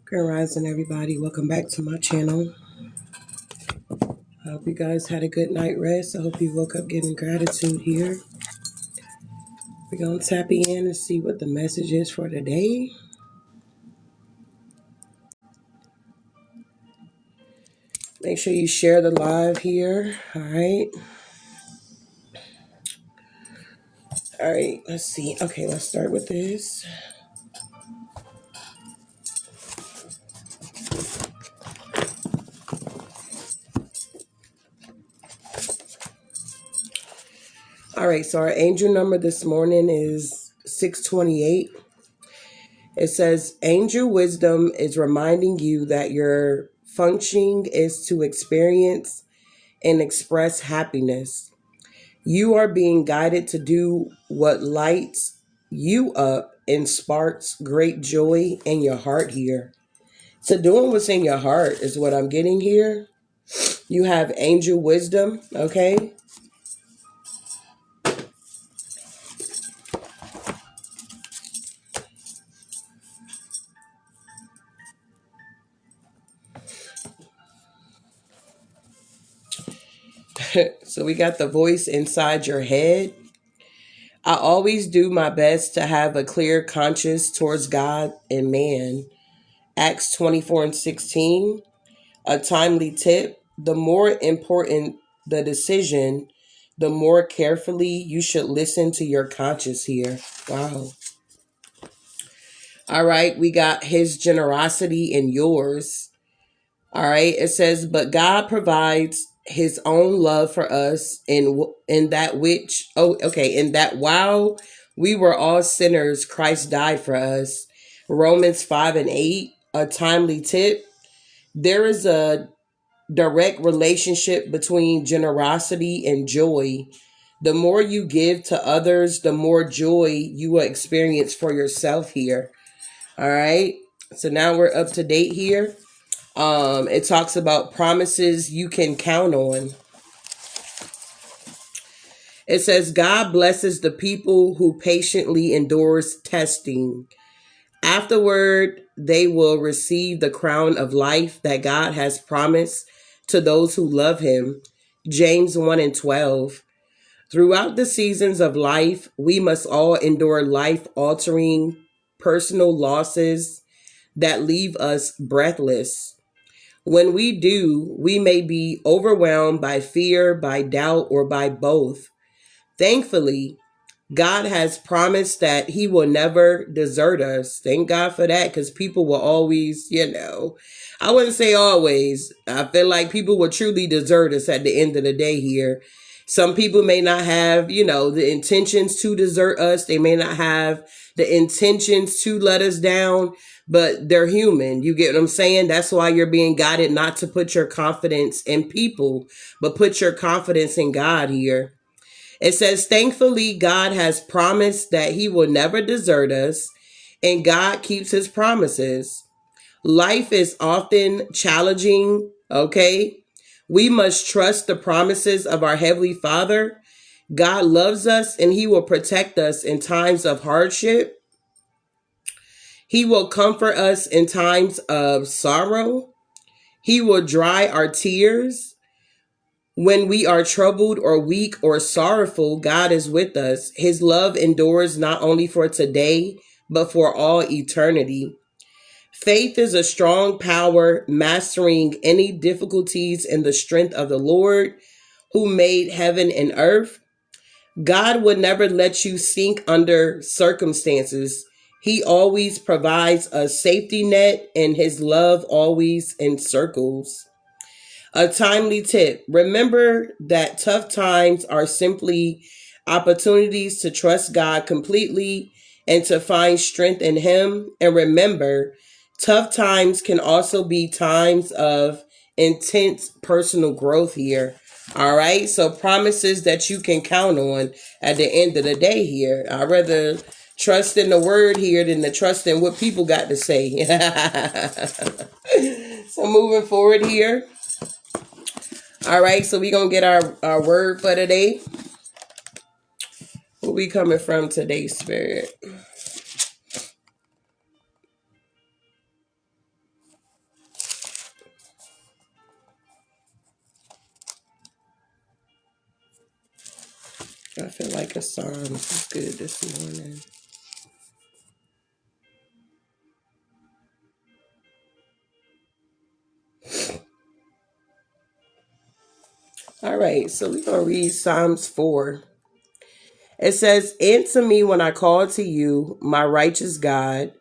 Grand Rising, everybody. Welcome back to my channel. I hope you guys had a good night rest. I hope you woke up giving gratitude here. We're going to tap in and see what the message is for today. Make sure you share the live here. All right. All right. Let's see. Okay, let's start with this. All right. So our angel number this morning is 628. It says, angel wisdom is reminding you that your functioning is to experience and express happiness. You are being guided to do what lights you up and sparks great joy in your heart here. So doing what's in your heart is what I'm getting here. You have angel wisdom, okay? So we got the voice inside your head. I always do my best to have a clear conscience towards God and man. Acts 24:16. A timely tip: the more important the decision, the more carefully you should listen to your conscience here. Wow. All right, we got his generosity and yours. All right, it says, but God provides his own love for us in that while we were all sinners, Christ died for us. Romans 5:8. A timely tip: there is a direct relationship between generosity and joy. The more you give to others, the more joy you will experience for yourself here. All right. So now we're up to date here. It talks about promises you can count on. It says, God blesses the people who patiently endures testing. Afterward, they will receive the crown of life that God has promised to those who love him. James 1:12. Throughout the seasons of life, we must all endure life-altering personal losses that leave us breathless. When we do, we may be overwhelmed by fear, by doubt, or by both. Thankfully, God has promised that he will never desert us. Thank God for that, because people will always, I wouldn't say always. I feel like people will truly desert us at the end of the day here. Some people may not have, the intentions to desert us. They may not have the intentions to let us down, but they're human. You get what I'm saying? That's why you're being guided not to put your confidence in people, but put your confidence in God here. It says, thankfully, God has promised that he will never desert us, and God keeps his promises. Life is often challenging, okay? We must trust the promises of our Heavenly Father. God loves us, and he will protect us in times of hardship. He will comfort us in times of sorrow. He will dry our tears. When we are troubled or weak or sorrowful, God is with us. His love endures not only for today, but for all eternity. Faith is a strong power, mastering any difficulties in the strength of the Lord, who made heaven and earth. God would never let you sink under circumstances. He always provides a safety net, and his love always encircles. A timely tip: remember that tough times are simply opportunities to trust God completely and to find strength in him. And remember, tough times can also be times of intense personal growth here. All right. So promises that you can count on at the end of the day here. I'd rather trust in the word here than to trust in what people got to say. So moving forward here. All right, so we're going to get our word for today. Where we coming from today, Spirit? I feel like a Psalms is good this morning. All right, so we're going to read Psalms 4. It says, "Answer me when I call to you, my righteous God.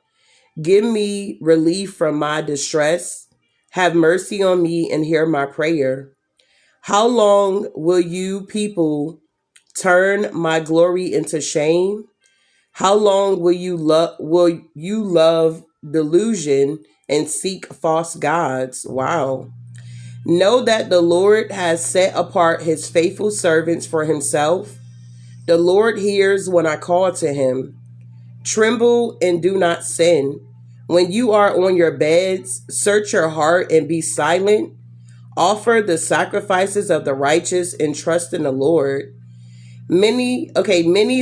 Give me relief from my distress. Have mercy on me and hear my prayer. How long will you people turn my glory into shame? How long will you love delusion and seek false gods?" Wow. "Know that the Lord has set apart his faithful servants for himself. The Lord hears when I call to him. Tremble and do not sin. When you are on your beds, search your heart and be silent. Offer the sacrifices of the righteous and trust in the Lord. Many,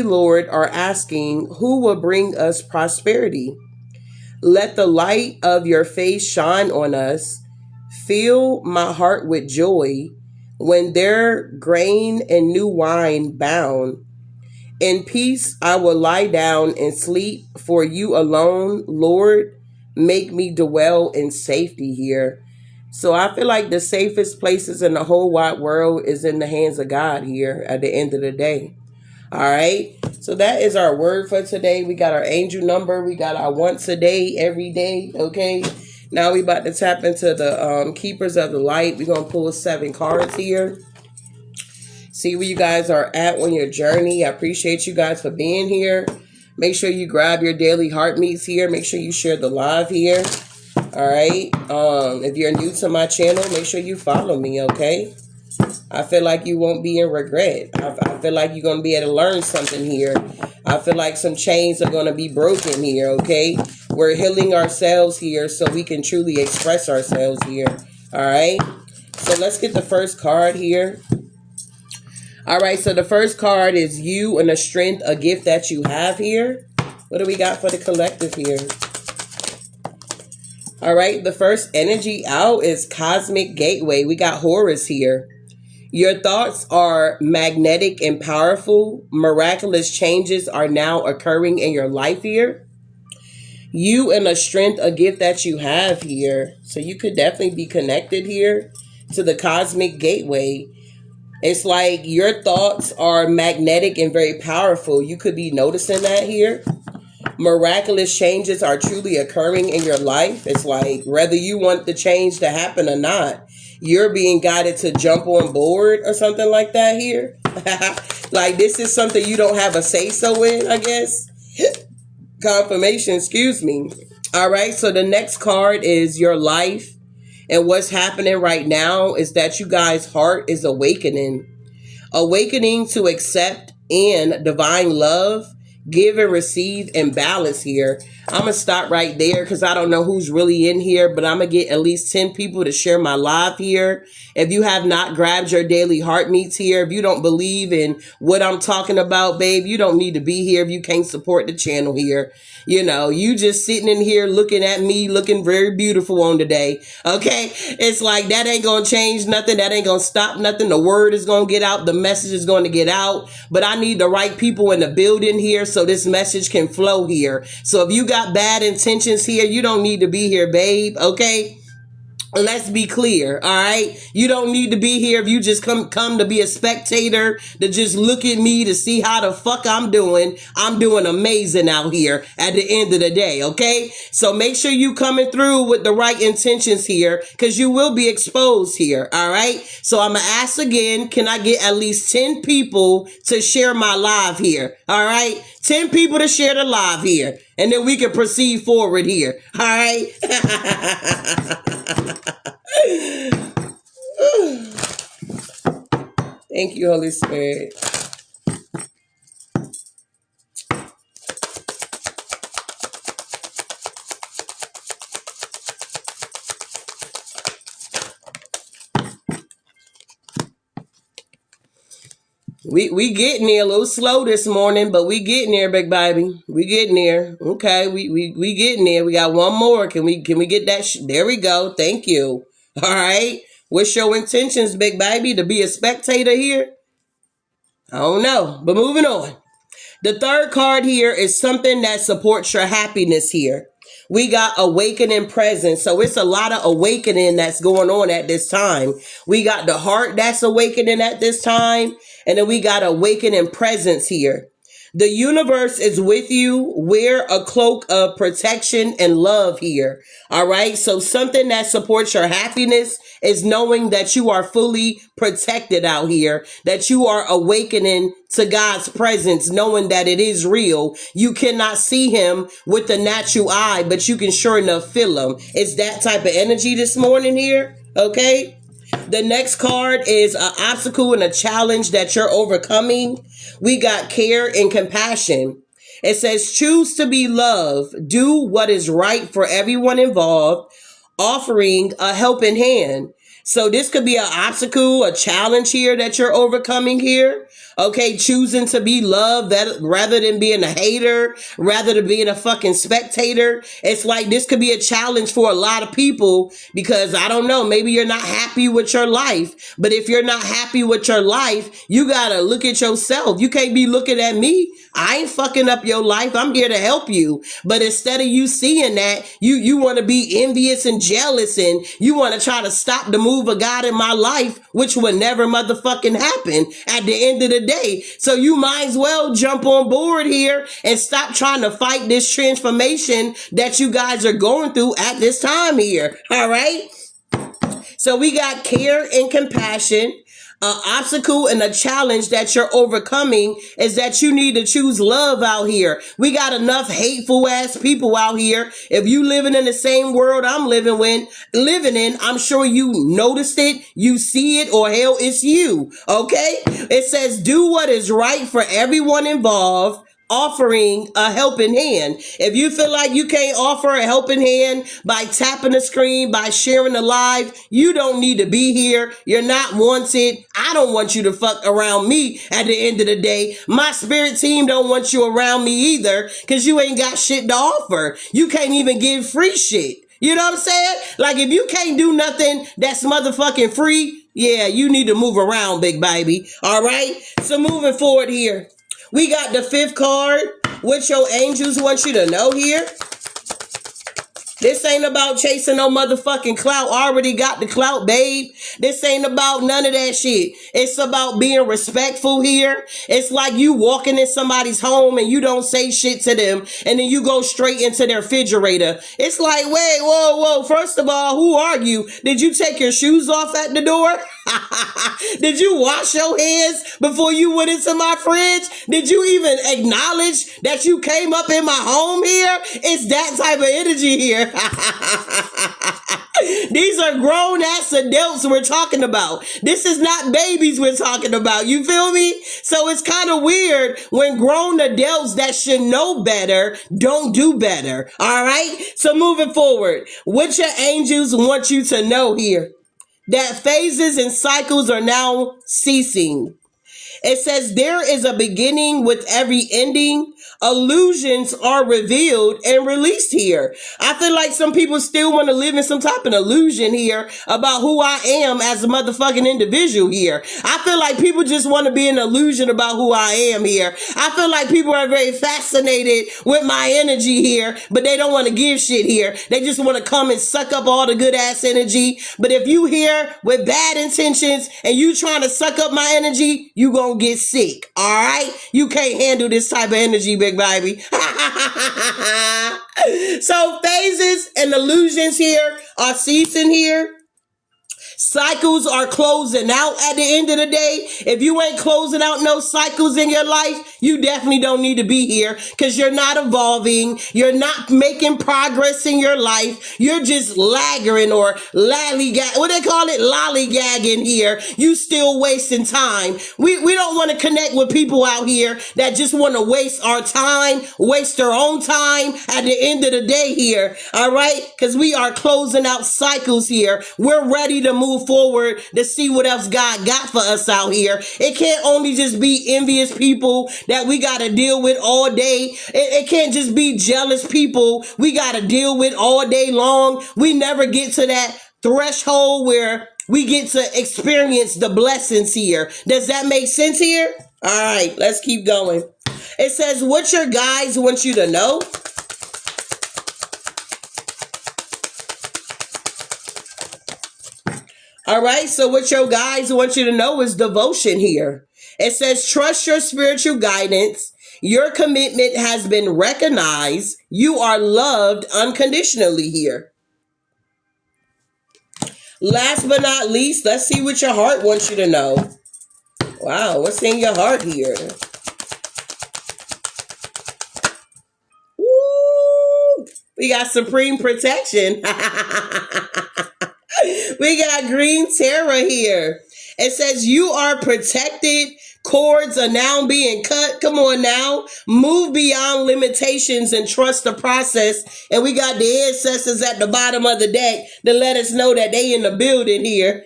Lord, are asking, who will bring us prosperity? Let the light of your face shine on us. Fill my heart with joy when their grain and new wine bound. In peace I will lie down and sleep, for you alone, Lord, make me dwell in safety here. So I feel like the safest places in the whole wide world is in the hands of God here at the end of the day. All right. So that is our word for today. We got our angel number. We got our once a day, every day. Okay. Now we about to tap into the keepers of the light. We're going to pull 7 cards here. See where you guys are at on your journey. I appreciate you guys for being here. Make sure you grab your daily heart meets here. Make sure you share the live here. All right. If you're new to my channel, make sure you follow me, okay? I feel like you won't be in regret. I feel like you're going to be able to learn something here. I feel like some chains are going to be broken here, okay? We're healing ourselves here so we can truly express ourselves here. All right? So let's get the first card here. All right, so the first card is you and the strength, a gift that you have here. What do we got for the collective here? All right, the first energy out is Cosmic Gateway. We got Horus here. Your thoughts are magnetic and powerful. Miraculous changes are now occurring in your life here. You and the strength, a gift that you have here. So you could definitely be connected here to the Cosmic Gateway. It's like your thoughts are magnetic and very powerful. You could be noticing that here. Miraculous changes are truly occurring in your life. It's like whether you want the change to happen or not, you're being guided to jump on board or something like that here. Like this is something you don't have a say-so in, I guess. Confirmation, excuse me. All right, so the next card is your life. And what's happening right now is that you guys' heart is awakening. Awakening to accept and divine love, give and receive and balance here. I'm going to stop right there because I don't know who's really in here, but I'm going to get at least 10 people to share my live here. If you have not grabbed your daily heart meets here, if you don't believe in what I'm talking about, babe, you don't need to be here if you can't support the channel here. You know, you just sitting in here looking at me looking very beautiful on today. Okay. It's like that ain't going to change nothing. That ain't going to stop nothing. The word is going to get out. The message is going to get out. But I need the right people in the building here so this message can flow here. So if you got bad intentions here, you don't need to be here, babe. Okay. Let's be clear, all right? You don't need to be here if you just come to be a spectator, to just look at me to see how the fuck I'm doing. I'm doing amazing out here at the end of the day, okay? So make sure you coming through with the right intentions here because you will be exposed here, all right? So I'm going to ask again, can I get at least 10 people to share my live here, all right? 10 people to share the live here, and then we can proceed forward here, all right? Thank you, Holy Spirit. We getting there a little slow this morning, but we getting there, big baby. We getting there. Okay, we getting there. We got one more. Can we get that? There we go. Thank you. All right. What's your intentions, big baby? To be a spectator here? I don't know, but moving on. The third card here is something that supports your happiness here. We got awakening presence. So it's a lot of awakening that's going on at this time. We got the heart that's awakening at this time. And then we got awakening presence here. The universe is with you. Wear a cloak of protection and love here. All right. So something that supports your happiness is knowing that you are fully protected out here, that you are awakening to God's presence, knowing that it is real. You cannot see him with the natural eye, but you can sure enough feel him. It's that type of energy this morning here. Okay. The next card is an obstacle and a challenge that you're overcoming. We got care and compassion. It says, choose to be loved. Do what is right for everyone involved, offering a helping hand. So this could be an obstacle, a challenge here that you're overcoming here. Okay, choosing to be loved that rather than being a hater, rather than being a fucking spectator. It's like this could be a challenge for a lot of people because I don't know, maybe you're not happy with your life. But if you're not happy with your life, you gotta look at yourself. You can't be looking at me. I ain't fucking up your life. I'm here to help you. But instead of you seeing that, you want to be envious and jealous and you want to try to stop the move of God in my life, which would never motherfucking happen at the end of the day. So you might as well jump on board here and stop trying to fight this transformation that you guys are going through at this time here. All right. So we got care and compassion. An obstacle and a challenge that you're overcoming is that you need to choose love out here. We got enough hateful ass people out here. If you living in the same world I'm living in, I'm sure you noticed it, you see it, or hell, it's you. Okay? It says do what is right for everyone involved, offering a helping hand. If you feel like you can't offer a helping hand by tapping the screen, by sharing the live, you don't need to be here. You're not wanted. I don't want you to fuck around me at the end of the day. My spirit team don't want you around me either because you ain't got shit to offer. You can't even give free shit. You know what I'm saying? Like if you can't do nothing that's motherfucking free, yeah, you need to move around, big baby. All right? So moving forward here. We got the fifth card, what your angels want you to know here. This ain't about chasing no motherfucking clout. I already got the clout, babe. This ain't about none of that shit. It's about being respectful here. It's like you walking in somebody's home and you don't say shit to them and then you go straight into their refrigerator. It's like, wait, whoa. First of all, who are you? Did you take your shoes off at the door? Did you wash your hands before you went into my fridge? Did you even acknowledge that you came up in my home here? It's that type of energy here. These are grown ass adults we're talking about. This is not babies we're talking about. You feel me? So it's kind of weird when grown adults that should know better don't do better. All right. So moving forward, what your angels want you to know here, that phases and cycles are now ceasing. It says there is a beginning with every ending. Illusions are revealed and released here. I feel like some people still want to live in some type of illusion here about who I am as a motherfucking individual here. I feel like people just want to be an illusion about who I am here. I feel like people are very fascinated with my energy here, but they don't want to give shit here. They just want to come and suck up all the good ass energy. But if you here with bad intentions and you trying to suck up my energy, you gonna get sick. All right? You can't handle this type of energy, big baby. So phases and illusions here are ceasing here. Cycles are closing out at the end of the day. If you ain't closing out no cycles in your life, you definitely don't need to be here because you're not evolving. You're not making progress in your life. You're just lagging or what they call it? Lollygagging here. You still wasting time. We don't want to connect with people out here that just want to waste our time, waste their own time at the end of the day here. All right? Because we are closing out cycles here. We're ready to move forward to see what else God got for us out here. It can't only just be envious people that we got to deal with all day. It can't just be jealous people we got to deal with all day long. We never get to that threshold where we get to experience the blessings here. Does that make sense here? All right, let's keep going. It says, what your guides want you to know. All right, so what your guides want you to know is devotion here. It says, trust your spiritual guidance. Your commitment has been recognized. You are loved unconditionally here. Last but not least, let's see what your heart wants you to know. Wow, what's in your heart here? Woo! We got supreme protection. We got green terror here. It says you are protected. Cords are now being cut. Come on now. Move beyond limitations and trust the process. And we got the ancestors at the bottom of the deck to let us know that they in the building here.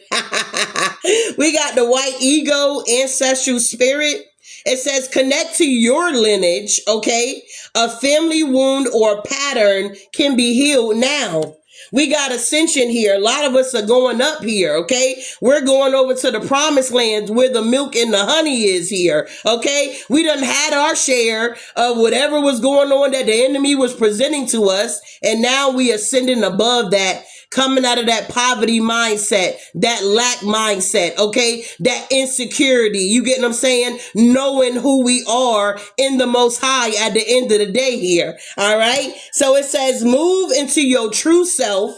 We got the white ego, ancestral spirit. It says connect to your lineage, okay? A family wound or pattern can be healed now. We got ascension here. A lot of us are going up here, okay? We're going over to the promised lands where the milk and the honey is here, okay? We done had our share of whatever was going on that the enemy was presenting to us, and now we ascending above that, coming out of that poverty mindset, that lack mindset, okay? That insecurity, you get what I'm saying? Knowing who we are in the Most High at the end of the day here, all right? So it says, move into your true self,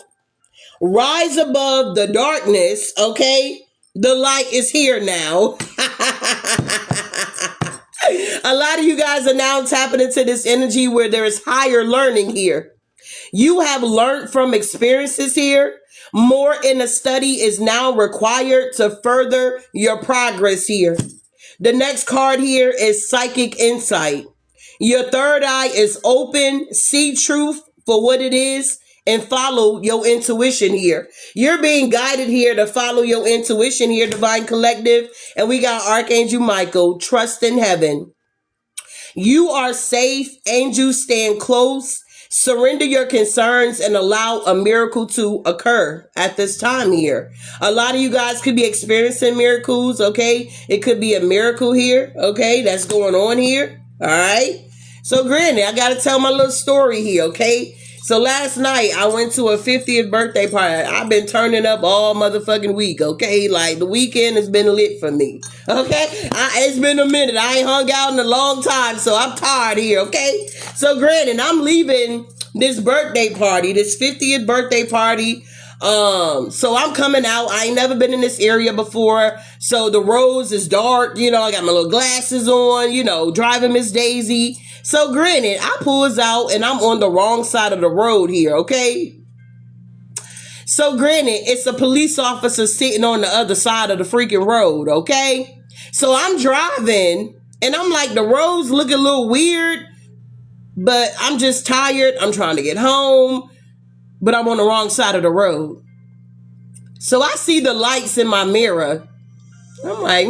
rise above the darkness, okay? The light is here now. A lot of you guys are now tapping into this energy where there is higher learning here. You have learned from experiences here. More in the study is now required to further your progress here. The next card here is psychic insight. Your third eye is open. See truth for what it is and follow your intuition here. You're being guided here to follow your intuition here, Divine Collective. And we got Archangel Michael, trust in heaven. You are safe. Angels stand close. Surrender your concerns and allow a miracle to occur at this time here. A lot of you guys could be experiencing miracles, okay? It could be a miracle here, okay? That's going on here, all right? So granted, I got to tell my little story here, okay? So last night, I went to a 50th birthday party. I've been turning up all motherfucking week, okay? Like, the weekend has been lit for me, okay? It's been a minute. I ain't hung out in a long time, so I'm tired here, okay? So granted, I'm leaving this birthday party, this 50th birthday party. So I'm coming out. I ain't never been in this area before. So the roads is dark. You know, I got my little glasses on, you know, driving Miss Daisy. So granted, I pulls out and I'm on the wrong side of the road here, okay? So granted, it's a police officer sitting on the other side of the freaking road, okay? So I'm driving and I'm like, the roads look a little weird, but I'm just tired. I'm trying to get home, but I'm on the wrong side of the road. So I see the lights in my mirror. I'm like,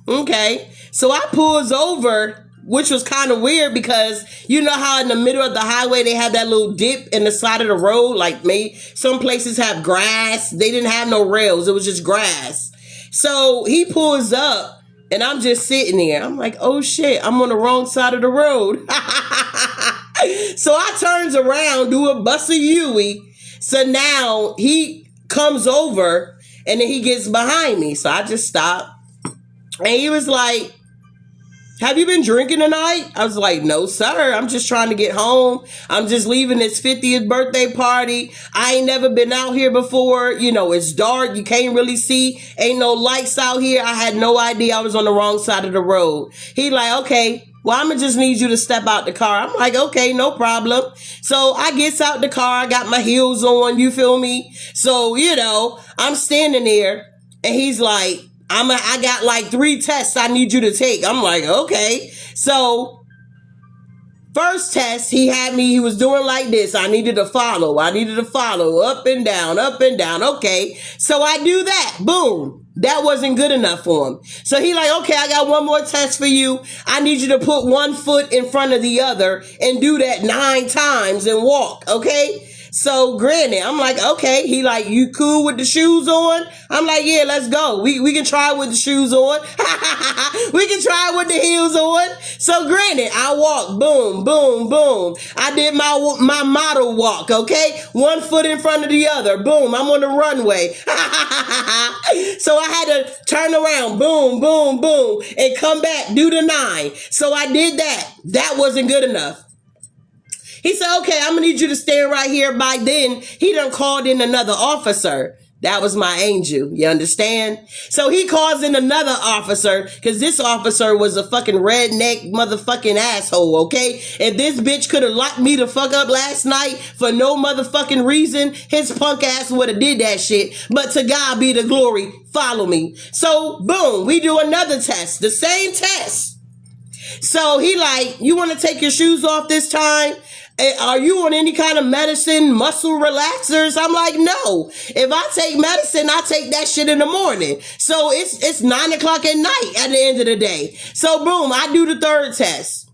okay. So I pulls over, which was kind of weird because you know how in the middle of the highway they have that little dip in the side of the road? Like some places have grass. They didn't have no rails. It was just grass. So he pulls up and I'm just sitting there. I'm like, oh shit, I'm on the wrong side of the road. So I turns around, do a bust a Yui. So now he comes over and then he gets behind me. So I just stopped. And he was like, have you been drinking tonight? I was like, no, sir. I'm just trying to get home. I'm just leaving this 50th birthday party. I ain't never been out here before. You know, it's dark. You can't really see. Ain't no lights out here. I had no idea I was on the wrong side of the road. He like, okay, well, I'm going to just need you to step out the car. I'm like, okay, no problem. So I gets out the car. I got my heels on. You feel me? So, you know, I'm standing there and he's like, I got like 3 tests I need you to take. I'm like, okay. So first test, he was doing like this. I needed to follow up and down, up and down. Okay. So I do that. Boom. That wasn't good enough for him. So he like, okay, I got one more test for you. I need you to put one foot in front of the other and do that 9 times and walk. Okay. So granted, I'm like, okay. He like, you cool with the shoes on? I'm like, yeah, let's go. We can try with the shoes on. We can try with the heels on. So granted, I walk, boom, boom, boom. I did my model walk, okay? One foot in front of the other, boom. I'm on the runway. So I had to turn around, boom, boom, boom, and come back, do the 9. So I did that. That wasn't good enough. He said, okay, I'm going to need you to stand right here. By then, he done called in another officer. That was my angel. You understand? So he calls in another officer because this officer was a fucking redneck motherfucking asshole, okay? If this bitch could have locked me the fuck up last night for no motherfucking reason, his punk ass would have did that shit. But to God be the glory. Follow me. So, boom, we do another test. The same test. So he like, you want to take your shoes off this time? Are you on any kind of medicine, muscle relaxers? I'm like, no. If I take medicine, I take that shit in the morning. So it's 9 o'clock at night at the end of the day. So boom, I do the third test.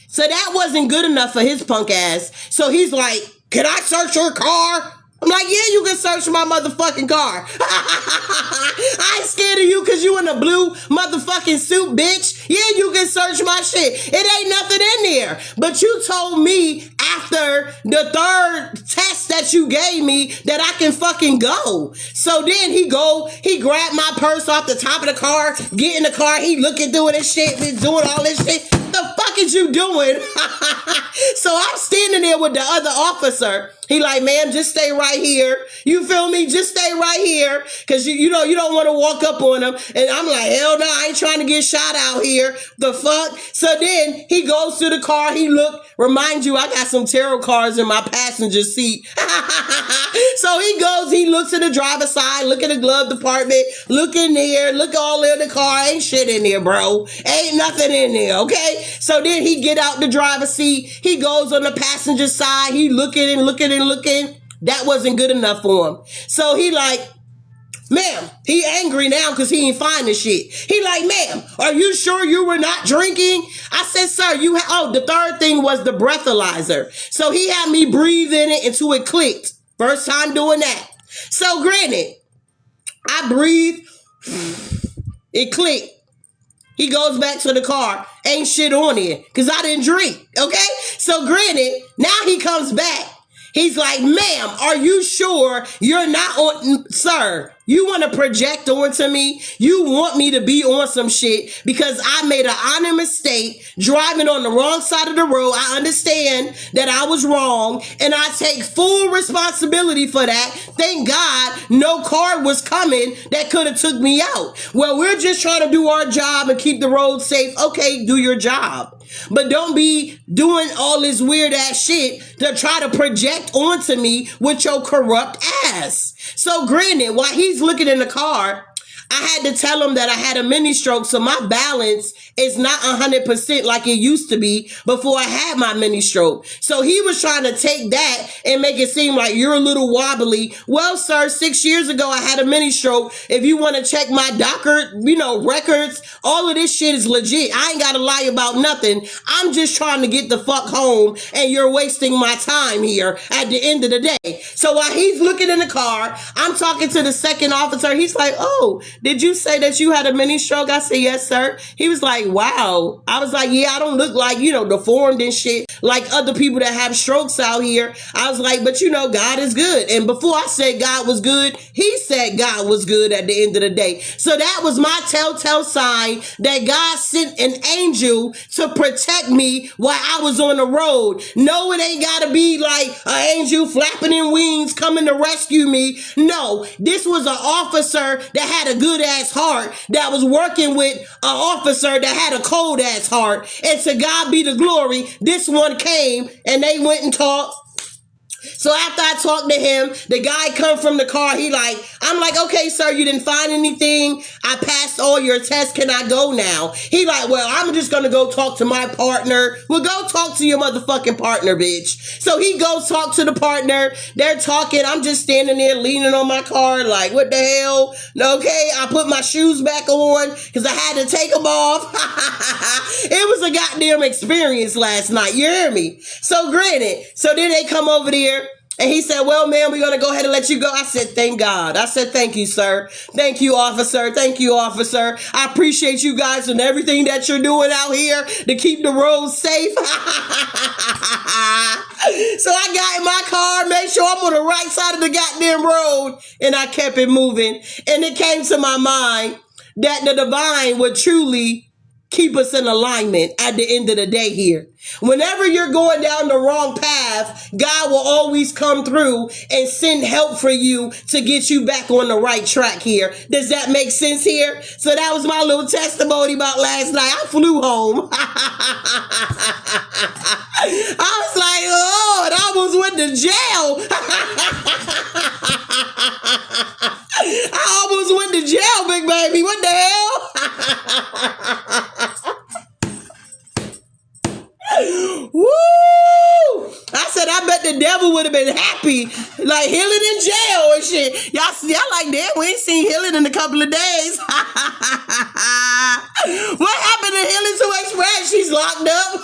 So that wasn't good enough for his punk ass. So he's like, can I search your car? I'm like, yeah, you can search my motherfucking car. I ain't scared of you because you in a blue motherfucking suit, bitch. Yeah, you can search my shit. It ain't nothing in there. But you told me after the third test that you gave me that I can fucking go. So then he grabbed my purse off the top of the car, get in the car, he looking through it and shit, been doing all this shit. The fuck is you doing? So I'm standing there with the other officer. He like, ma'am, just stay right here. You feel me? Just stay right here. Cause you know, you don't want to walk up on him. And I'm like, hell no, I ain't trying to get shot out here. The fuck? So then he goes to the car. He remind you, I got some tarot cards in my passenger seat. So he looks at the driver's side, look at the glove department, look in there, look all in the car. Ain't shit in there, bro. Ain't nothing in there. Okay. So then he get out the driver's seat. He goes on the passenger side. He looking and looking and looking. That wasn't good enough for him. So he like, ma'am, he angry now because he ain't find the shit. He like, ma'am, are you sure you were not drinking? I said, sir, the third thing was the breathalyzer. So he had me breathe in it until it clicked. First time doing that. So granted, I breathe, it clicked. He goes back to the car. Ain't shit on it because I didn't drink. Okay? So granted, now he comes back. He's like, ma'am, are you sure you're not on, sir? You want to project onto me? You want me to be on some shit because I made an honest mistake driving on the wrong side of the road. I understand that I was wrong and I take full responsibility for that. Thank God no car was coming that could have took me out. Well, we're just trying to do our job and keep the road safe. Okay, do your job. But don't be doing all this weird ass shit to try to project onto me with your corrupt ass. So granted, while he's looking in the car, I had to tell him that I had a mini stroke, so my balance is not 100% like it used to be before I had my mini stroke. So he was trying to take that and make it seem like you're a little wobbly. Well, sir, 6 years ago, I had a mini stroke. If you want to check my doctor, records, all of this shit is legit. I ain't got to lie about nothing. I'm just trying to get the fuck home, and you're wasting my time here at the end of the day. So while he's looking in the car, I'm talking to the second officer. He's like, oh, did you say that you had a mini stroke? I said, yes, sir. He was like, wow. I was like, yeah, I don't look like, deformed and shit like other people that have strokes out here. I was like, but God is good. And before I said God was good, he said God was good at the end of the day. So that was my telltale sign that God sent an angel to protect me while I was on the road. No, it ain't got to be like an angel flapping in wings coming to rescue me. No, this was an officer that had a good ass heart that was working with an officer that had a cold ass heart. And to God be the glory, this one came and they went and talked. So after I talked to him, the guy come from the car. I'm like, okay, sir, you didn't find anything. I passed all your tests. Can I go now? He like, well, I'm just going to go talk to my partner. Well, go talk to your motherfucking partner, bitch. So he goes talk to the partner. They're talking. I'm just standing there leaning on my car like, what the hell? Okay, I put my shoes back on because I had to take them off. It was a goddamn experience last night. You hear me? So granted, so then they come over there. And he said, well, ma'am, we're going to go ahead and let you go. I said, thank God. I said, thank you, sir. Thank you, officer. Thank you, officer. I appreciate you guys and everything that you're doing out here to keep the roads safe. So I got in my car, made sure I'm on the right side of the goddamn road, and I kept it moving. And it came to my mind that the divine would truly keep us in alignment at the end of the day here. Whenever you're going down the wrong path, God will always come through and send help for you to get you back on the right track here. Does that make sense here? So that was my little testimony about last night. I flew home. I was like, oh, and I almost went to jail. I almost went to jail, big baby. What the hell? Woo! I said, I bet the devil would have been happy, like healing in jail and shit. Y'all like, damn, we ain't seen healing in a couple of days. What happened to Healing to Express? She's locked up.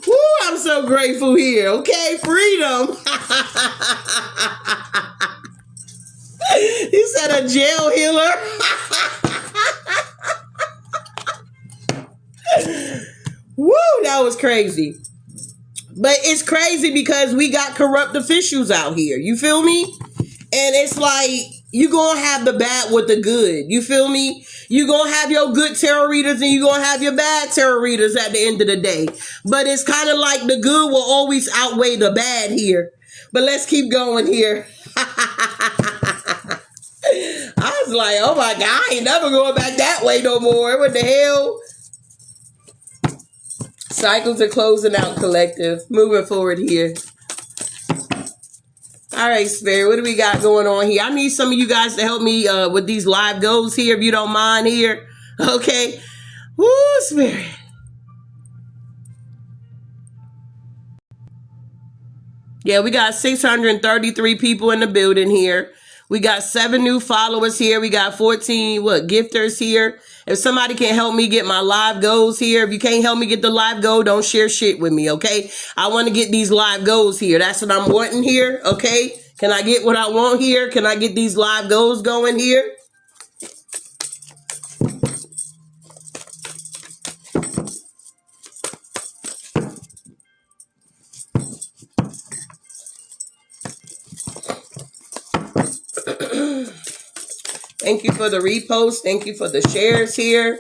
Woo, I'm so grateful here. Okay, freedom. You said a jail healer. Woo, that was crazy. But it's crazy because we got corrupt officials out here. You feel me? And it's like, you gonna have the bad with the good. You feel me? You gonna have your good tarot readers and you gonna have your bad tarot readers at the end of the day. But it's kind of like the good will always outweigh the bad here. But let's keep going here. I was like, oh my God, I ain't never going back that way no more. What the hell? Cycles are closing out, collective. Moving forward here. All right, Spirit, what do we got going on here? I need some of you guys to help me with these live goals here, if you don't mind here. Okay. Woo, Spirit. Yeah, we got 633 people in the building here. We got 7 new followers here. We got 14, gifters here. If somebody can help me get my live goals here, if you can't help me get the live goal, don't share shit with me, okay? I want to get these live goals here. That's what I'm wanting here, okay? Can I get what I want here? Can I get these live goals going here? Thank you for the repost. Thank you for the shares here.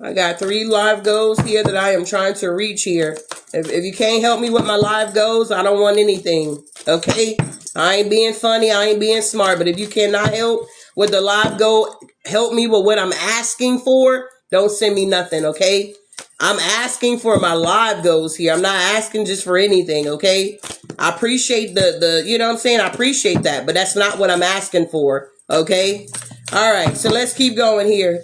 I got 3 live goals here that I am trying to reach here. If you can't help me with my live goals, I don't want anything. Okay? I ain't being funny. I ain't being smart. But if you cannot help with the live goal, help me with what I'm asking for. Don't send me nothing. Okay? I'm asking for my live goals here. I'm not asking just for anything, okay? I appreciate the you know what I'm saying? I appreciate that, but that's not what I'm asking for, okay? All right, so let's keep going here.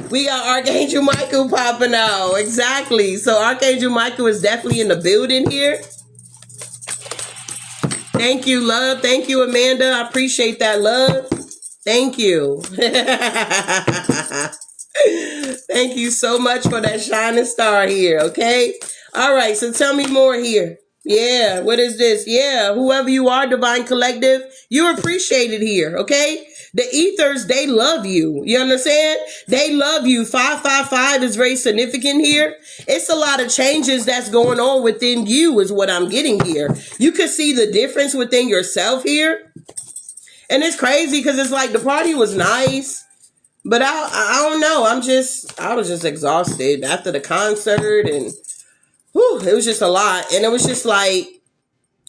We got Archangel Michael popping out. Exactly. So Archangel Michael is definitely in the building here. Thank you, love. Thank you, Amanda. I appreciate that, love. Thank you. Thank you so much for that shining star here, okay? All right, so tell me more here. Yeah, what is this? Yeah, whoever you are, Divine Collective, you're appreciated here, okay? The ethers, they love you. You understand? They love you. 555 is very significant here. It's a lot of changes that's going on within you is what I'm getting here. You can see the difference within yourself here. And it's crazy because it's like the party was nice. But I don't know. I was just exhausted after the concert and it was just a lot. And it was just like,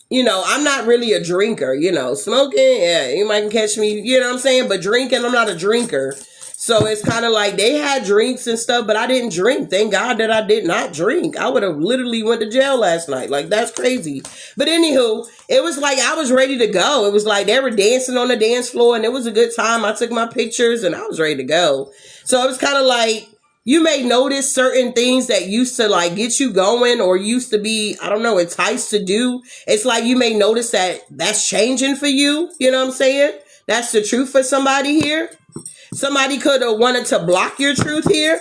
you know, I'm not really a drinker, you know, smoking. Yeah, you might catch me, you know what I'm saying? But drinking, I'm not a drinker. So it's kind of like they had drinks and stuff, but I didn't drink. Thank God that I did not drink. I would have literally went to jail last night. Like, that's crazy. But anywho, it was like I was ready to go. It was like they were dancing on the dance floor and it was a good time. I took my pictures and I was ready to go. So it was kind of like you may notice certain things that used to like get you going or used to be, I don't know, enticed to do. It's like you may notice that that's changing for you. You know what I'm saying? That's the truth for somebody here. Somebody could have wanted to block your truth here.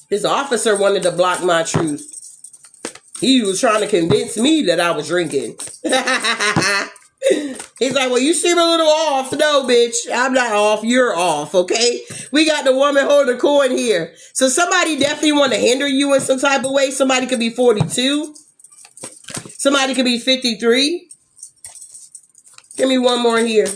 This officer wanted to block my truth. He was trying to convince me that I was drinking. He's like, well, you seem a little off. No, bitch, I'm not off. You're off, okay? We got the woman holding the coin here. So somebody definitely want to hinder you in some type of way. Somebody could be 42. Somebody could be 53. Give me one more here.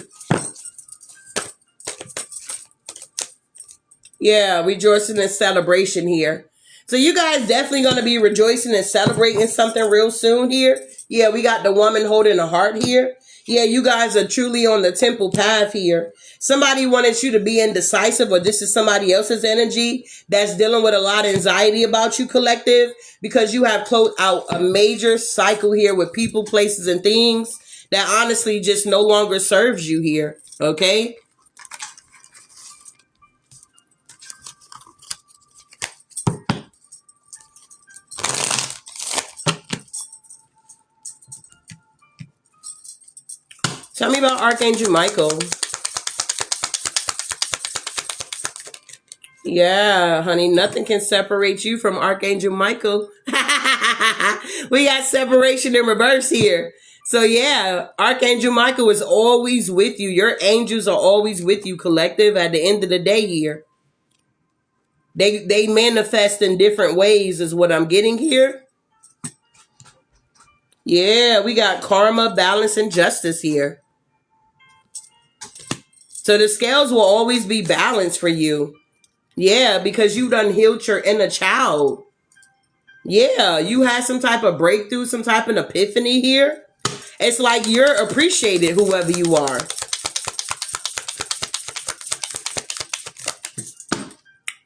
Yeah, rejoicing and celebration here. So you guys definitely going to be rejoicing and celebrating something real soon here. Yeah, we got the woman holding a heart here. Yeah, you guys are truly on the temple path here. Somebody wanted you to be indecisive, or this is somebody else's energy that's dealing with a lot of anxiety about you, collective, because you have closed out a major cycle here with people, places, and things that honestly just no longer serves you here, okay? Tell me about Archangel Michael. Yeah, honey, nothing can separate you from Archangel Michael. We got separation in reverse here. So yeah, Archangel Michael is always with you. Your angels are always with you, collective, at the end of the day here. They manifest in different ways is what I'm getting here. Yeah, we got karma, balance, and justice here. So the scales will always be balanced for you. Yeah, because you done healed your inner child. Yeah, you had some type of breakthrough, some type of epiphany here. It's like you're appreciated, whoever you are.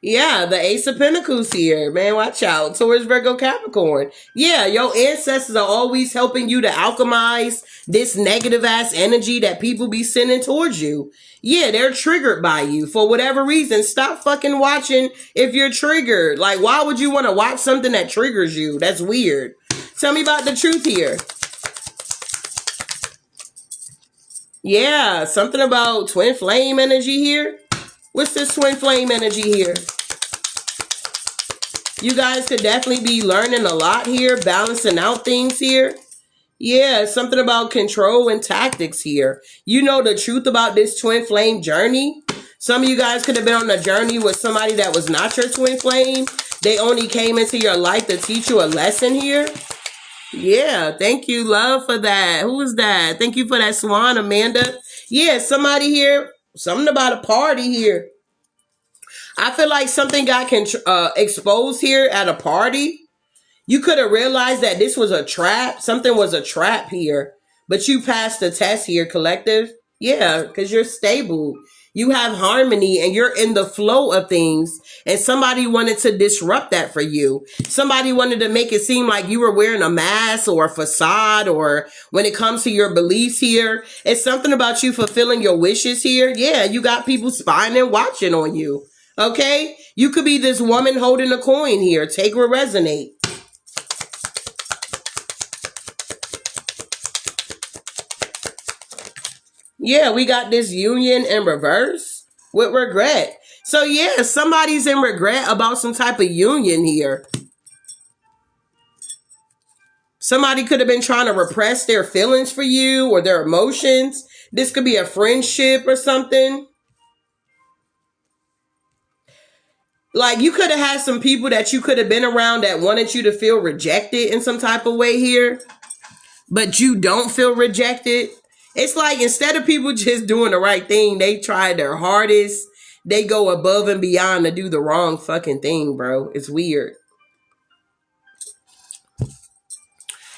Yeah, the Ace of Pentacles here. Man, watch out. Taurus, Virgo, Capricorn. Yeah, your ancestors are always helping you to alchemize this negative ass energy that people be sending towards you. Yeah, they're triggered by you for whatever reason. Stop fucking watching if you're triggered. Like, why would you want to watch something that triggers you? That's weird. Tell me about the truth here. Yeah, something about twin flame energy here. What's this twin flame energy here? You guys could definitely be learning a lot here, balancing out things here. Yeah, something about control and tactics here. You know the truth about this twin flame journey. Some of you guys could have been on a journey with somebody that was not your twin flame. They only came into your life to teach you a lesson here. Yeah, thank you, love, for that. Who was that? Thank you for that, Swan, Amanda. Yeah, somebody here. Something about a party here. I feel like something got exposed here at a party. You could have realized that this was a trap. Something was a trap here. But you passed the test here, collective. Yeah, because you're stable. You have harmony and you're in the flow of things. And somebody wanted to disrupt that for you. Somebody wanted to make it seem like you were wearing a mask or a facade, or when it comes to your beliefs here, it's something about you fulfilling your wishes here. Yeah, you got people spying and watching on you. Okay? You could be this woman holding a coin here. Take or resonate. Yeah, we got this union in reverse with regret. So yeah, somebody's in regret about some type of union here. Somebody could have been trying to repress their feelings for you or their emotions. This could be a friendship or something. Like, you could have had some people that you could have been around that wanted you to feel rejected in some type of way here, but you don't feel rejected. It's like, instead of people just doing the right thing, they try their hardest. They go above and beyond to do the wrong fucking thing, bro. It's weird.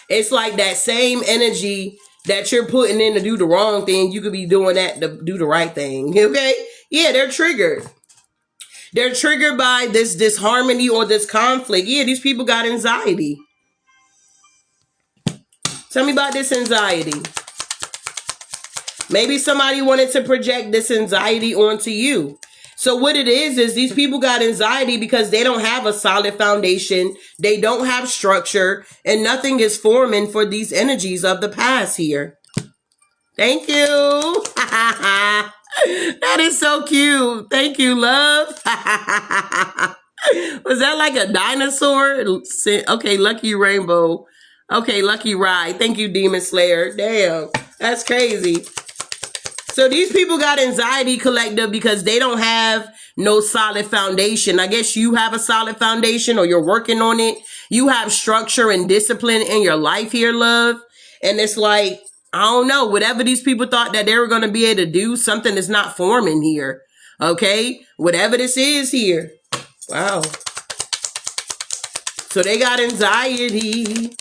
It's like that same energy that you're putting in to do the wrong thing, you could be doing that to do the right thing, okay? Yeah, they're triggered. They're triggered by this disharmony or this conflict. Yeah, these people got anxiety. Tell me about this anxiety. Maybe somebody wanted to project this anxiety onto you. So what it is these people got anxiety because they don't have a solid foundation. They don't have structure, and nothing is forming for these energies of the past here. Thank you. That is so cute. Thank you, love. Was that like a dinosaur? Okay, Lucky Rainbow. Okay, Lucky Ride. Thank you, Demon Slayer. Damn, that's crazy. So these people got anxiety, collective, because they don't have no solid foundation. I guess you have a solid foundation, or you're working on it. You have structure and discipline in your life here, love. And it's like, I don't know, whatever these people thought that they were going to be able to do, something is not forming here. Okay? Whatever this is here. Wow. So they got anxiety.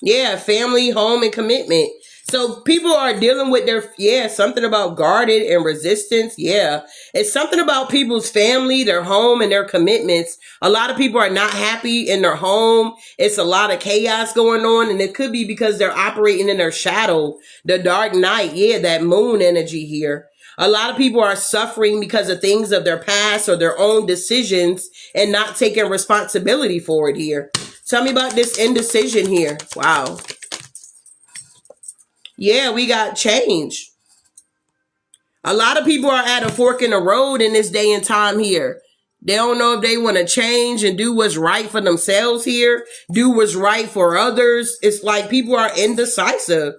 Yeah, family, home, and commitment. So people are dealing with their, something about guarded and resistance. Yeah, it's something about people's family, their home, and their commitments. A lot of people are not happy in their home. It's a lot of chaos going on, and it could be because they're operating in their shadow, the dark night. Yeah, that moon energy here. A lot of people are suffering because of things of their past or their own decisions and not taking responsibility for it here. Tell me about this indecision here. Wow. Yeah, we got change. A lot of people are at a fork in the road in this day and time here. They don't know if they want to change and do what's right for themselves here, do what's right for others. It's like people are indecisive.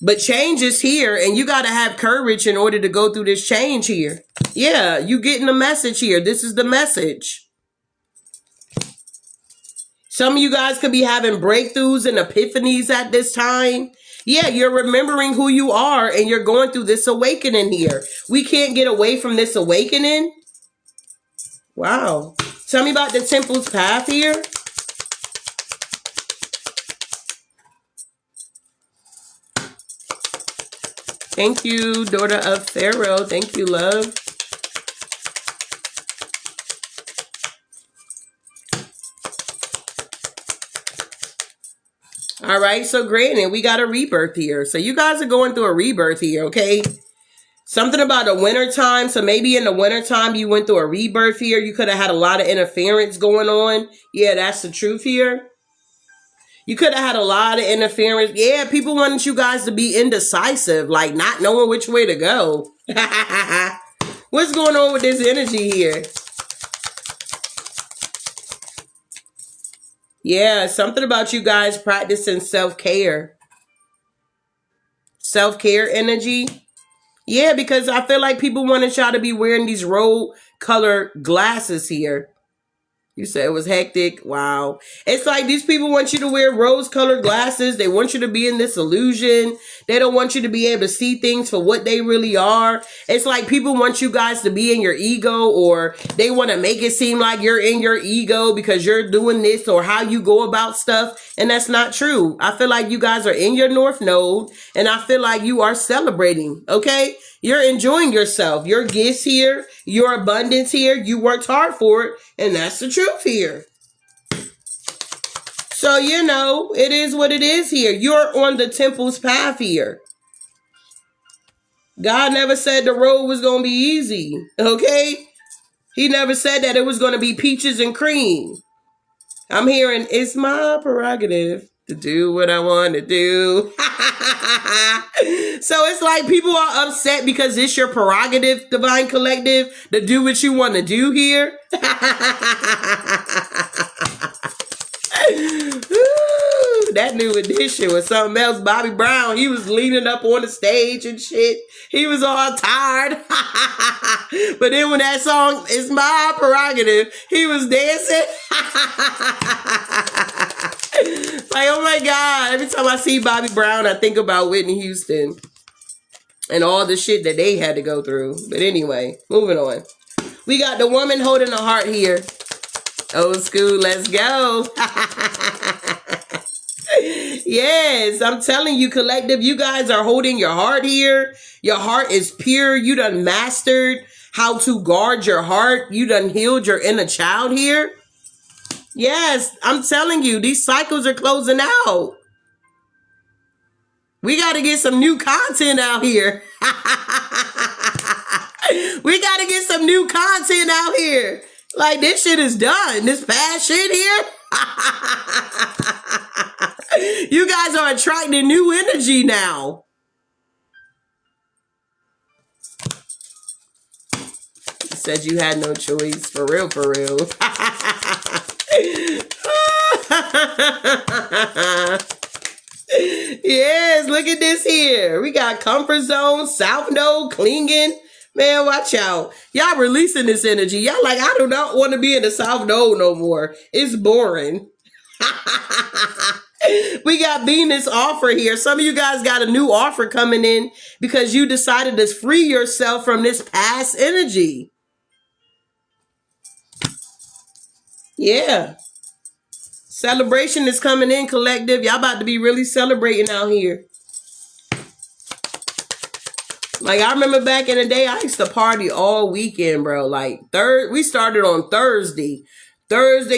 But change is here, and you got to have courage in order to go through this change here. Yeah, you getting the message here. This is the message. Some of you guys could be having breakthroughs and epiphanies at this time. Yeah, you're remembering who you are, and you're going through this awakening here. We can't get away from this awakening. Wow. Tell me about the temple's path here. Thank you, daughter of Pharaoh. Thank you, love. All right, so granted, we got a rebirth here. So you guys are going through a rebirth here, okay? Something about the winter time. So maybe in the winter time, you went through a rebirth here. You could have had a lot of interference going on. Yeah, that's the truth here. You could have had a lot of interference. Yeah, people wanted you guys to be indecisive, like not knowing which way to go. What's going on with this energy here? Yeah, something about you guys practicing self-care. Self-care energy. Yeah, because I feel like people wanted y'all to be wearing these rose color glasses here. You said it was hectic. Wow. It's like these people want you to wear rose-colored glasses. They want you to be in this illusion. They don't want you to be able to see things for what they really are. It's like people want you guys to be in your ego, or they want to make it seem like you're in your ego because you're doing this or how you go about stuff. And that's not true. I feel like you guys are in your North Node, and I feel like you are celebrating, okay? You're enjoying yourself, your gifts here, your abundance here. You worked hard for it, and that's the truth here. So, you know, it is what it is here. You're on the temple's path here. God never said the road was going to be easy, okay? He never said that it was going to be peaches and cream. I'm hearing it's my prerogative to do what I want to do. So it's like people are upset because it's your prerogative, Divine Collective, to do what you want to do here. Ooh, that new edition was something else. Bobby Brown, he was leaning up on the stage and shit. He was all tired. But then when that song, It's My Prerogative, he was dancing. Like, oh my God. Every time I see Bobby Brown, I think about Whitney Houston and all the shit that they had to go through. But anyway, moving on. We got the woman holding a heart here. Old school, let's go. Yes, I'm telling you, collective, you guys are holding your heart here. Your heart is pure. You done mastered how to guard your heart. You done healed your inner child here. Yes, I'm telling you, these cycles are closing out. We got to get some new content out here. We got to get some new content out here. Like, this shit is done. This past shit here. You guys are attracting new energy now. Said you had no choice. For real, for real. Yes, look at this here. We got comfort zone, south node, clinging. Man, watch out. Y'all releasing this energy. Y'all like, I do not want to be in the south node no more. It's boring. We got Venus offer here. Some of you guys got a new offer coming in because you decided to free yourself from this past energy. Yeah. Celebration is coming in, collective. Y'all about to be really celebrating out here. Like, I remember back in the day, I used to party all weekend, bro. Like, we started on Thursday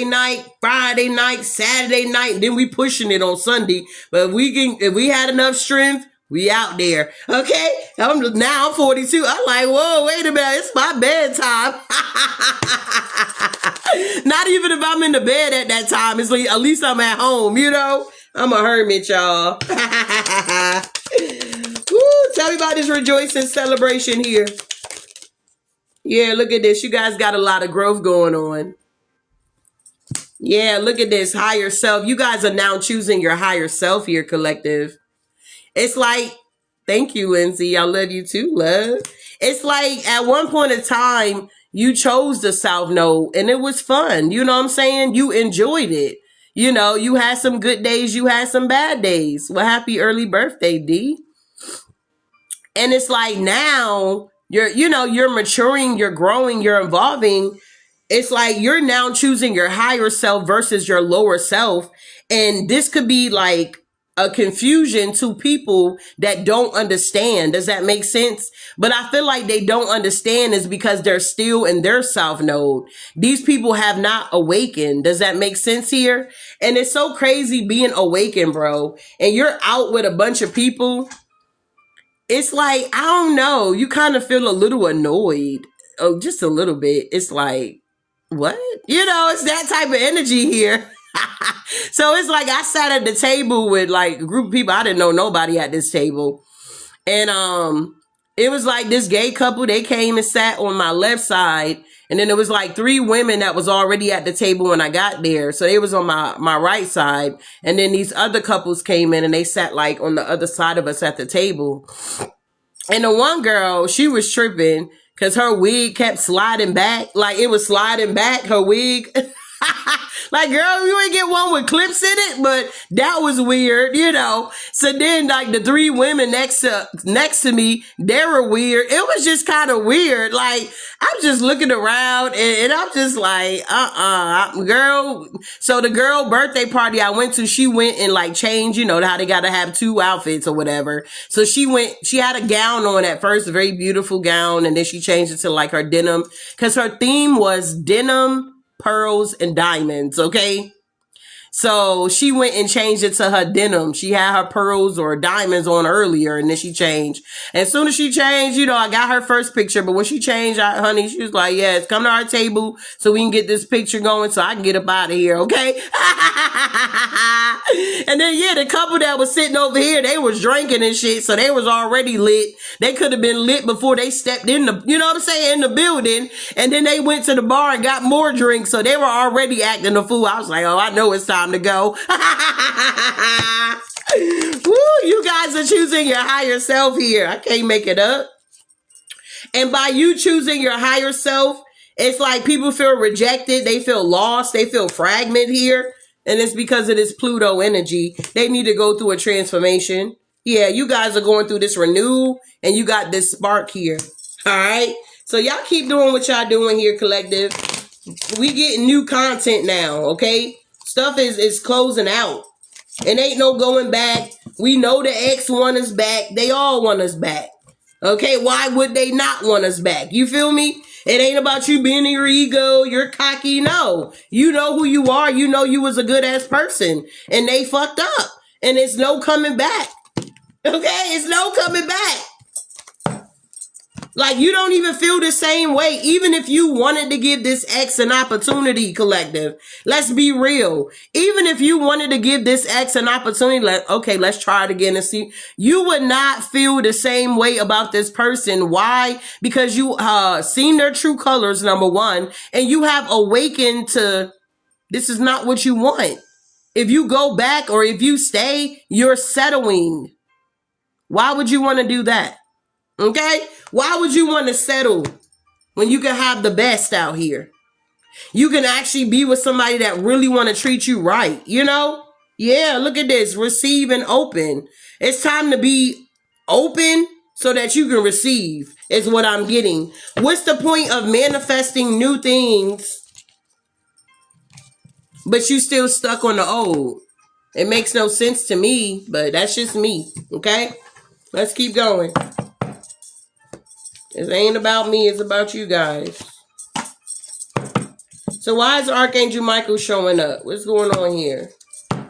night, Friday night, Saturday night, and then we pushing it on Sunday. But if we had enough strength, we out there. Okay? Now I'm 42. I'm like, whoa, wait a minute. It's my bedtime. Not even if I'm in the bed at that time. It's like, at least I'm at home, you know? I'm a hermit, y'all. Woo, tell me about this rejoicing celebration here. Yeah, look at this. You guys got a lot of growth going on. Yeah, look at this. Higher self. You guys are now choosing your higher self here, collective. It's like, thank you, Lindsay. I love you too, love. It's like at one point in time, you chose the South Node and it was fun. You know what I'm saying? You enjoyed it. You know, you had some good days. You had some bad days. Well, happy early birthday, D. And it's like now you're maturing, you're growing, you're evolving. It's like you're now choosing your higher self versus your lower self. And this could be like a confusion to people that don't understand. Does that make sense? But I feel like they don't understand is because they're still in their South Node. These people have not awakened. Does that make sense here? And it's so crazy being awakened, bro. And you're out with a bunch of people. It's like, I don't know. You kind of feel a little annoyed. Oh, just a little bit. It's like, what? You know, it's that type of energy here. So it's like I sat at the table with like a group of people. I didn't know nobody at this table. And it was like this gay couple. They came and sat on my left side. And then there was like 3 women that was already at the table when I got there. So they was on my right side. And then these other couples came in and they sat like on the other side of us at the table. And the one girl, she was tripping because her wig kept sliding back. Like it was sliding back, her wig. Like, girl, you ain't get one with clips in it, but that was weird, you know. So then, like, the 3 women next to me, they were weird. It was just kind of weird. Like, I'm just looking around, and I'm just like, girl. So the girl birthday party I went to, she went and, like, changed, you know, how they got to have 2 outfits or whatever. So she had a gown on at first, a very beautiful gown, and then she changed it to, like, her denim, because her theme was denim, pearls, and diamonds, okay? So she went and changed it to her denim. She had her pearls or diamonds on earlier, and then she changed. And as soon as she changed, you know, I got her first picture, but when she changed, honey, she was like, yes, come to our table so we can get this picture going so I can get up out of here, okay? And then, yeah, the couple that was sitting over here, they was drinking and shit, so they was already lit. They could have been lit before they stepped in the, you know what I'm saying, in the building. And then they went to the bar and got more drinks, so they were already acting a fool. I was like, oh, I know it's time to go. Woo, you guys are choosing your higher self here. I can't make it up. And by you choosing your higher self, it's like people feel rejected. They feel lost. They feel fragmented here. And it's because of this Pluto energy. They need to go through a transformation. Yeah, you guys are going through this renewal and you got this spark here. All right. So y'all keep doing what y'all doing here, collective. We getting new content now, okay? Stuff is closing out. It ain't no going back. We know the ex want us back. They all want us back. Okay, why would they not want us back? You feel me? It ain't about you being in your ego, you're cocky. No, you know who you are. You know you was a good ass person and they fucked up and it's no coming back. Okay, it's no coming back. Like, you don't even feel the same way. Even if you wanted to give this ex an opportunity, collective. Let's be real. Even if you wanted to give this ex an opportunity, like, okay, let's try it again and see. You would not feel the same way about this person. Why? Because you seen their true colors, number one. And you have awakened to, this is not what you want. If you go back or if you stay, you're settling. Why would you want to do that? Okay? Why would you want to settle when you can have the best out here? You can actually be with somebody that really want to treat you right, you know? Yeah, look at this. Receive and open. It's time to be open so that you can receive is what I'm getting. What's the point of manifesting new things, but you still stuck on the old? It makes no sense to me, but that's just me, okay? Let's keep going. It ain't about me, it's about you guys. So why is Archangel Michael showing up? What's going on here?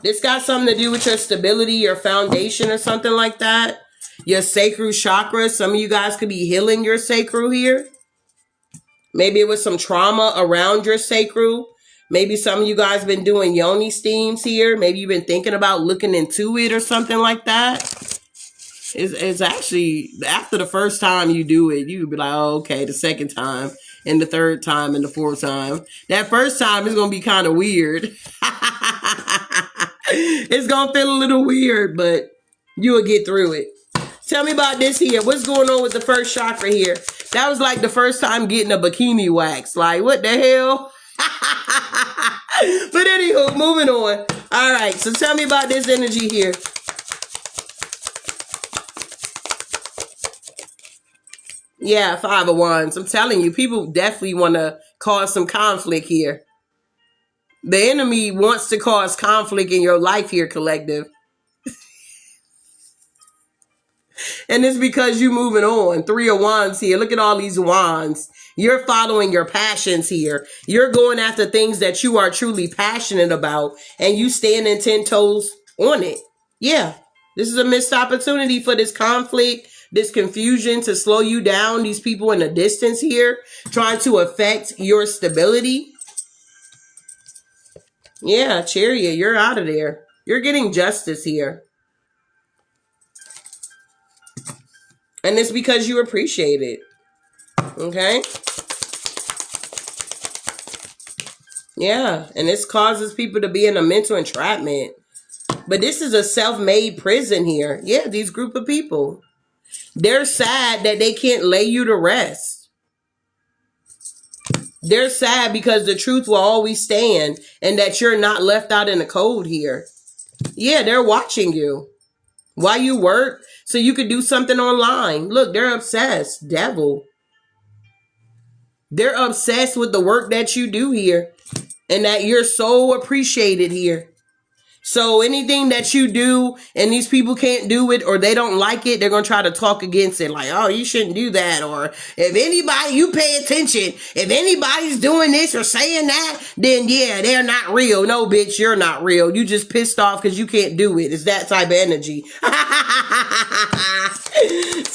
This got something to do with your stability, your foundation or something like that. Your sacral chakra. Some of you guys could be healing your sacral here. Maybe it was some trauma around your sacral. Maybe some of you guys been doing yoni steams here. Maybe you've been thinking about looking into it or something like that. It's actually, after the first time you do it, you be like, oh, okay, the second time, and the third time, and the fourth time. That first time is going to be kind of weird. It's going to feel a little weird, but you will get through it. Tell me about this here. What's going on with the first chakra here? That was like the first time getting a bikini wax. Like, what the hell? But anywho, moving on. All right, so tell me about this energy here. Yeah, 5 of Wands. I'm telling you, people definitely want to cause some conflict here. The enemy wants to cause conflict in your life here, collective. And it's because you're moving on. 3 of Wands here. Look at all these wands. You're following your passions here. You're going after things that you are truly passionate about. And you standing 10 toes on it. Yeah, this is a missed opportunity for this conflict, this confusion to slow you down. These people in the distance here trying to affect your stability. Yeah, Chariot, you're out of there. You're getting justice here. And it's because you appreciate it. Okay? Yeah, and this causes people to be in a mental entrapment. But this is a self-made prison here. Yeah, these group of people. They're sad that they can't lay you to rest. They're sad because the truth will always stand and that you're not left out in the cold here. Yeah, they're watching you while you work so you could do something online. Look, they're obsessed. Devil. They're obsessed with the work that you do here and that you're so appreciated here. So anything that you do and these people can't do it or they don't like it, they're going to try to talk against it. Like, oh, you shouldn't do that. Or if anybody, you pay attention. If anybody's doing this or saying that, then yeah, they're not real. No, bitch, you're not real. You just pissed off because you can't do it. It's that type of energy.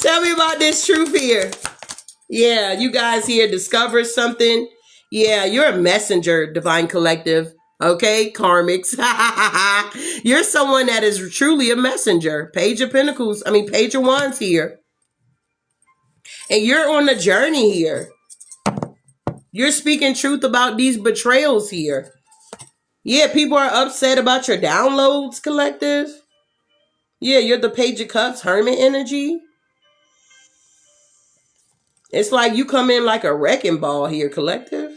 Tell me about this truth here. Yeah, you guys here discover something. Yeah, you're a messenger, Divine Collective. Okay, karmics. You're someone that is truly a messenger. Page of Pentacles. Page of Wands here. And you're on a journey here. You're speaking truth about these betrayals here. Yeah, people are upset about your downloads, collective. Yeah, you're the Page of Cups, Hermit energy. It's like you come in like a wrecking ball here, collective.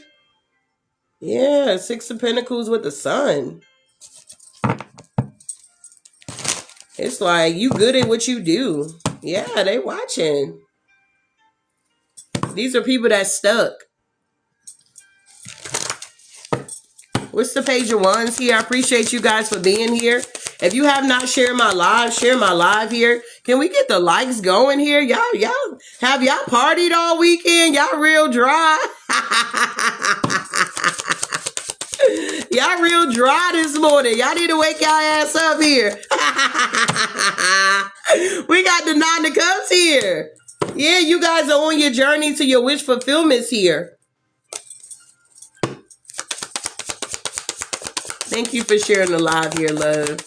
Yeah, 6 of Pentacles with the Sun. It's like you good at what you do. Yeah, they watching. These are people that stuck. What's the Page of Wands here? I appreciate you guys for being here. If you have not shared my live, share my live here. Can we get the likes going here? Y'all have y'all partied all weekend? Y'all real dry? Y'all real dry this morning. Y'all need to wake y'all ass up here. We got the 9 of Cups here. Yeah, you guys are on your journey to your wish fulfillments here. Thank you for sharing the live here, love.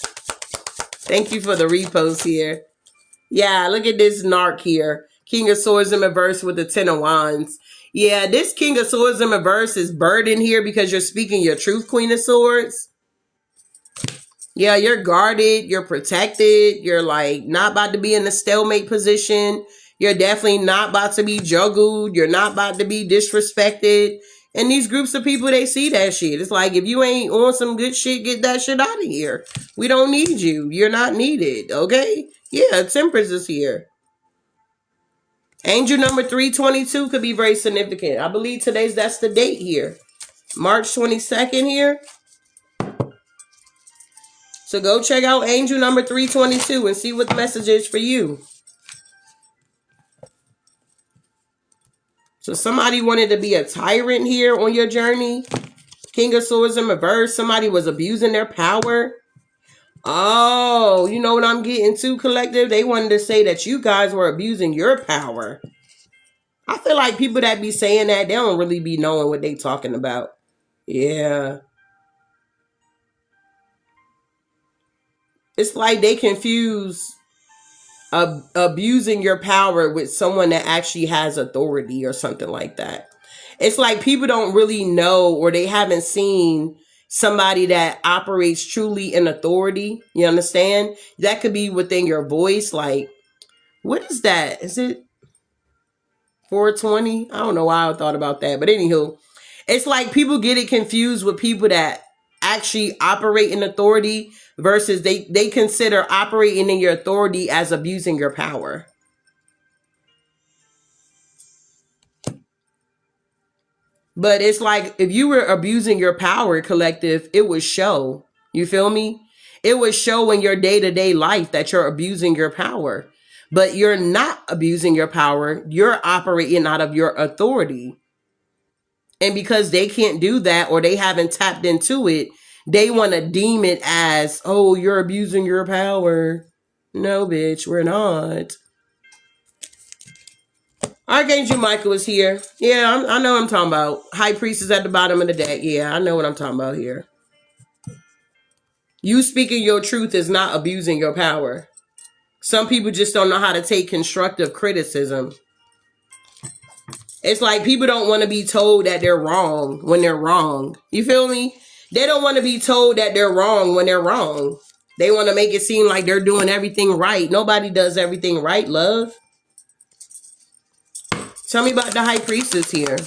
Thank you for the repost here. Yeah, look at this narc here. King of Swords in reverse with the Ten of Wands. Yeah, this King of Swords in reverse is burdened here because you're speaking your truth, Queen of Swords. Yeah, you're guarded, you're protected, you're like not about to be in a stalemate position. You're definitely not about to be juggled. You're not about to be disrespected. And these groups of people, they see that shit. It's like, if you ain't on some good shit, get that shit out of here. We don't need you. You're not needed, okay? Yeah, Temperance is here. Angel number 322 could be very significant. I believe that's the date here. March 22nd here. So go check out angel number 322 and see what the message is for you. So somebody wanted to be a tyrant here on your journey. King of Swords in reverse. Somebody was abusing their power. Oh, you know what I'm getting to, collective? They wanted to say that you guys were abusing your power. I feel like people that be saying that, they don't really be knowing what they talking about. Yeah. It's like they confuse abusing your power with someone that actually has authority or something like that. It's like people don't really know, or they haven't seen somebody that operates truly in authority. You understand? That could be within your voice. Like, what is that? Is it 420? I don't know why I thought about that. But anywho, it's like people get it confused with people that actually operate in authority versus they consider operating in your authority as abusing your power. But it's like, if you were abusing your power, collective, it would show. You feel me? It would show in your day-to-day life that you're abusing your power. But you're not abusing your power. You're operating out of your authority. And because they can't do that, or they haven't tapped into it, they want to deem it as, oh, you're abusing your power. No, bitch, we're not. Archangel Michael is here. Yeah, I know what I'm talking about. High Priest is at the bottom of the deck. Yeah, I know what I'm talking about here. You speaking your truth is not abusing your power. Some people just don't know how to take constructive criticism. It's like people don't want to be told that they're wrong when they're wrong. You feel me? They don't want to be told that they're wrong when they're wrong. They want to make it seem like they're doing everything right. Nobody does everything right, love. Tell me about the High Priestess here.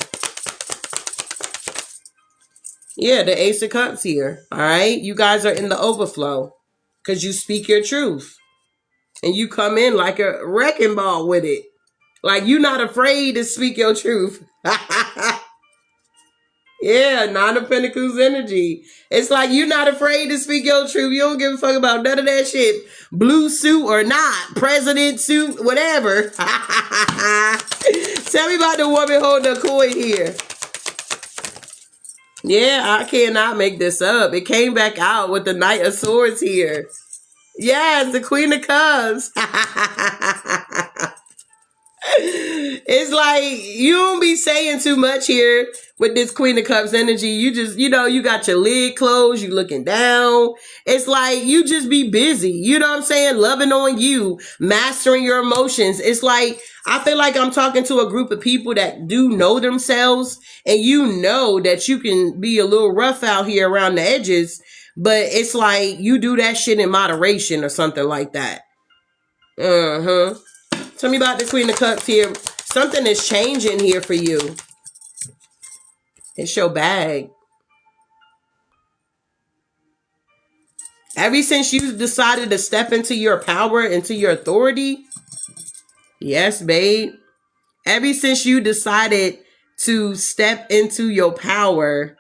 Yeah, the Ace of Cups here. All right. You guys are in the overflow because you speak your truth. And you come in like a wrecking ball with it. Like, you're not afraid to speak your truth. Yeah, Nine of Pentacles energy. It's like you're not afraid to speak your truth. You don't give a fuck about none of that shit. Blue suit or not. President suit, whatever. Tell me about the woman holding a coin here. Yeah, I cannot make this up. It came back out with the Knight of Swords here. Yes, the Queen of Cups. It's like you don't be saying too much here with this Queen of Cups energy. You just, you got your lid closed, you looking down. It's like you just be busy. You know what I'm saying? Loving on you, mastering your emotions. It's like, I feel like I'm talking to a group of people that do know themselves, and you know that you can be a little rough out here around the edges, but it's like you do that shit in moderation or something like that. Tell me about the Queen of Cups here. Something is changing here for you. It's your bag. Ever since you decided to step into your power, into your authority. Yes, babe. Ever since you decided to step into your power,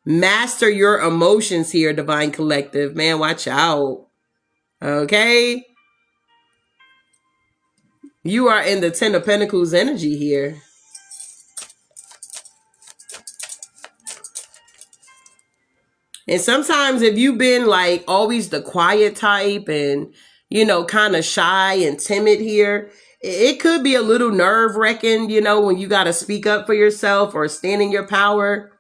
master your emotions here, Divine Collective. Man, watch out. Okay? You are in the Ten of Pentacles energy here. And sometimes if you've been like always the quiet type and, kind of shy and timid here, it could be a little nerve wracking, when you got to speak up for yourself or stand in your power.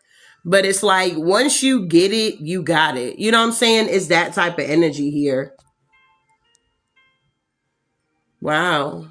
But it's like once you get it, you got it. You know what I'm saying? It's that type of energy here. Wow.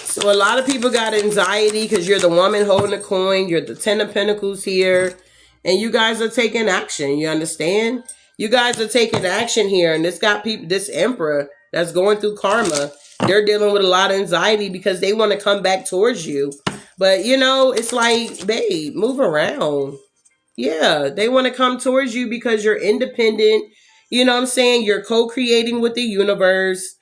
So a lot of people got anxiety because you're the woman holding the coin. You're the 10 of Pentacles here. And you guys are taking action. You understand? You guys are taking action here. And this Emperor that's going through karma. They're dealing with a lot of anxiety because they want to come back towards you. But, it's like, babe, move around. Yeah, they want to come towards you because you're independent. You know what I'm saying? You're co-creating with the universe.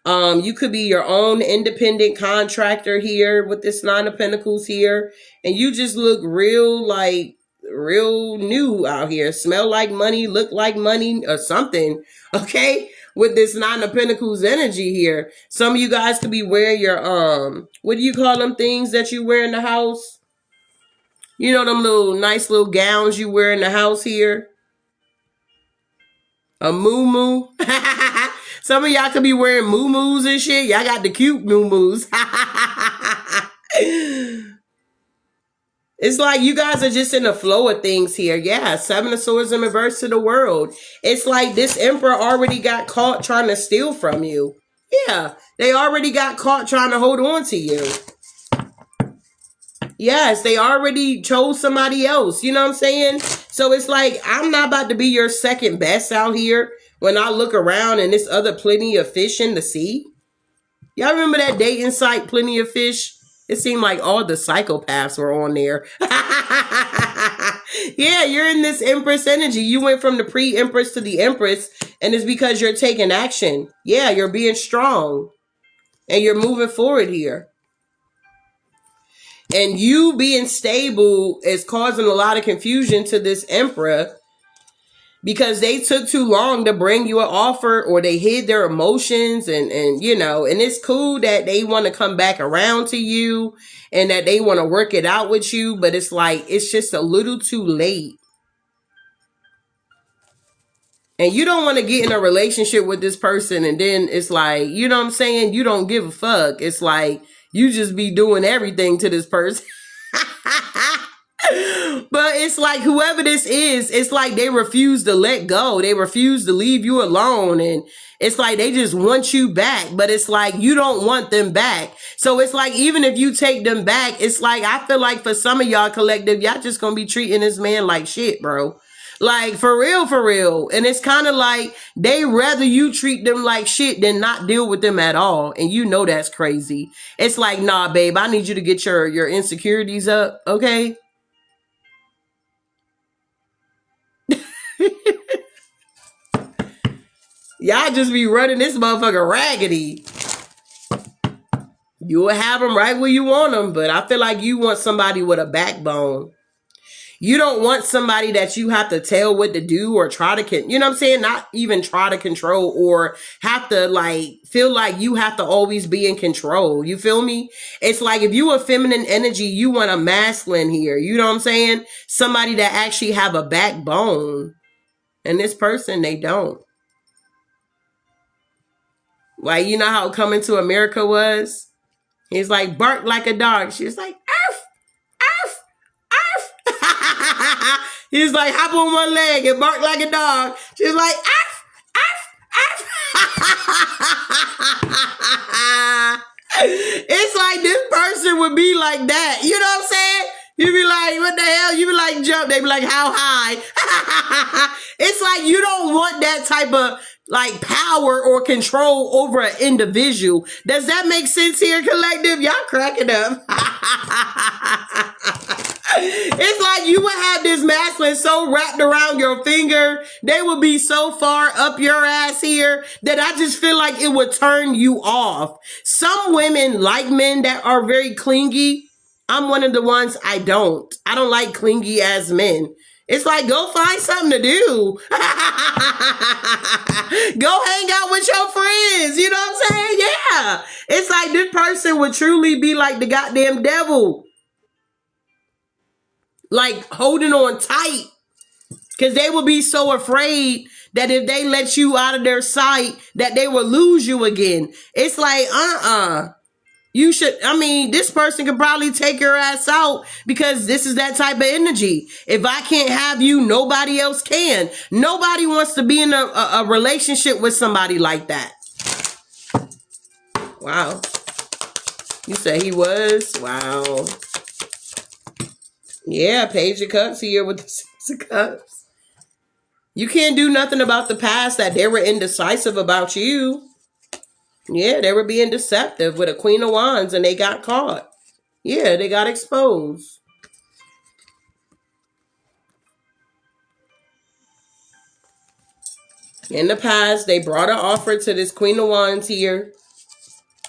You could be your own independent contractor here with this 9 of Pentacles here. And you just look real new out here. Smell like money, look like money or something. Okay? With this 9 of Pentacles energy here. Some of you guys could be wearing your, what do you call them things that you wear in the house? You know, them little nice little gowns you wear in the house here? A moo-moo. Some of y'all could be wearing moo-moos and shit. Y'all got the cute moo-moos. It's like you guys are just in the flow of things here. Yeah, 7 of Swords in reverse to the World. It's like this Emperor already got caught trying to steal from you. Yeah, they already got caught trying to hold on to you. Yes, they already chose somebody else. You know what I'm saying? So it's like, I'm not about to be your second best out here when I look around and there's other plenty of fish in the sea. Y'all remember that dating site, Plenty of Fish? It seemed like all the psychopaths were on there. Yeah, you're in this Empress energy. You went from the pre-Empress to the Empress, and it's because you're taking action. Yeah, you're being strong, and you're moving forward here. And you being stable is causing a lot of confusion to this Emperor because they took too long to bring you an offer, or they hid their emotions and it's cool that they want to come back around to you and that they want to work it out with you. But it's like, it's just a little too late. And you don't want to get in a relationship with this person and then it's like, you know what I'm saying? You don't give a fuck. It's like, you just be doing everything to this person. But it's like whoever this is, it's like they refuse to let go. They refuse to leave you alone. And it's like they just want you back. But it's like you don't want them back. So it's like even if you take them back, it's like I feel like for some of y'all collective, y'all just gonna be treating this man like shit, bro. Like, for real, for real. And it's kind of like they rather you treat them like shit than not deal with them at all. And you know that's crazy. It's like, nah, babe, I need you to get your insecurities up, okay? Y'all just be running this motherfucker raggedy. You will have them right where you want them, but I feel like you want somebody with a backbone. You don't want somebody that you have to tell what to do or try to, you know what I'm saying? Not even try to control or have to like, feel like you have to always be in control. You feel me? It's like if you a feminine energy, you want a masculine here. You know what I'm saying? Somebody that actually have a backbone. And this person, they don't. Like, you know how Coming to America was? He's like, bark like a dog. She's like, arf, arf, arf. He's like, hop on one leg and bark like a dog. She's like, arf, arf, arf. It's like this person would be like that. You know what I'm saying? You be like, what the hell? You be like, jump. They be like, how high? It's like you don't want that type of like power or control over an individual. Does that make sense here, collective? Y'all cracking up. It's like you would have this masculine so wrapped around your finger. They would be so far up your ass here that I just feel like it would turn you off. Some women like men that are very clingy. I'm one of the ones I don't like clingy ass men. It's like, go find something to do. Go hang out with your friends. You know what I'm saying? Yeah. It's like this person would truly be like the goddamn devil. Like holding on tight. Because they will be so afraid that if they let you out of their sight, that they will lose you again. It's like, you should, this person could probably take your ass out because this is that type of energy. If I can't have you, nobody else can. Nobody wants to be in a relationship with somebody like that. Wow. You say he was? Wow. Yeah, Page of Cups here with the Six of Cups. You can't do nothing about the past that they were indecisive about you. Yeah, they were being deceptive with a Queen of Wands and they got caught. Yeah, they got exposed. In the past, they brought an offer to this Queen of Wands here.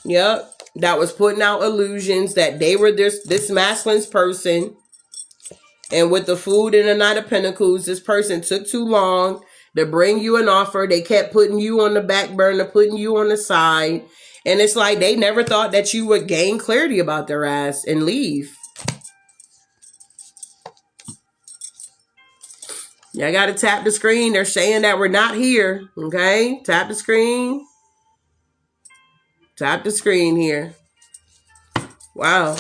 Yep. That was putting out illusions that they were this masculine person. And with the Fool and the Knight of Pentacles, this person took too long to bring you an offer. They kept putting you on the back burner, putting you on the side. And it's like they never thought that you would gain clarity about their ass and leave. Y'all got to tap the screen. They're saying that we're not here. Okay? Tap the screen. Tap the screen here. Wow.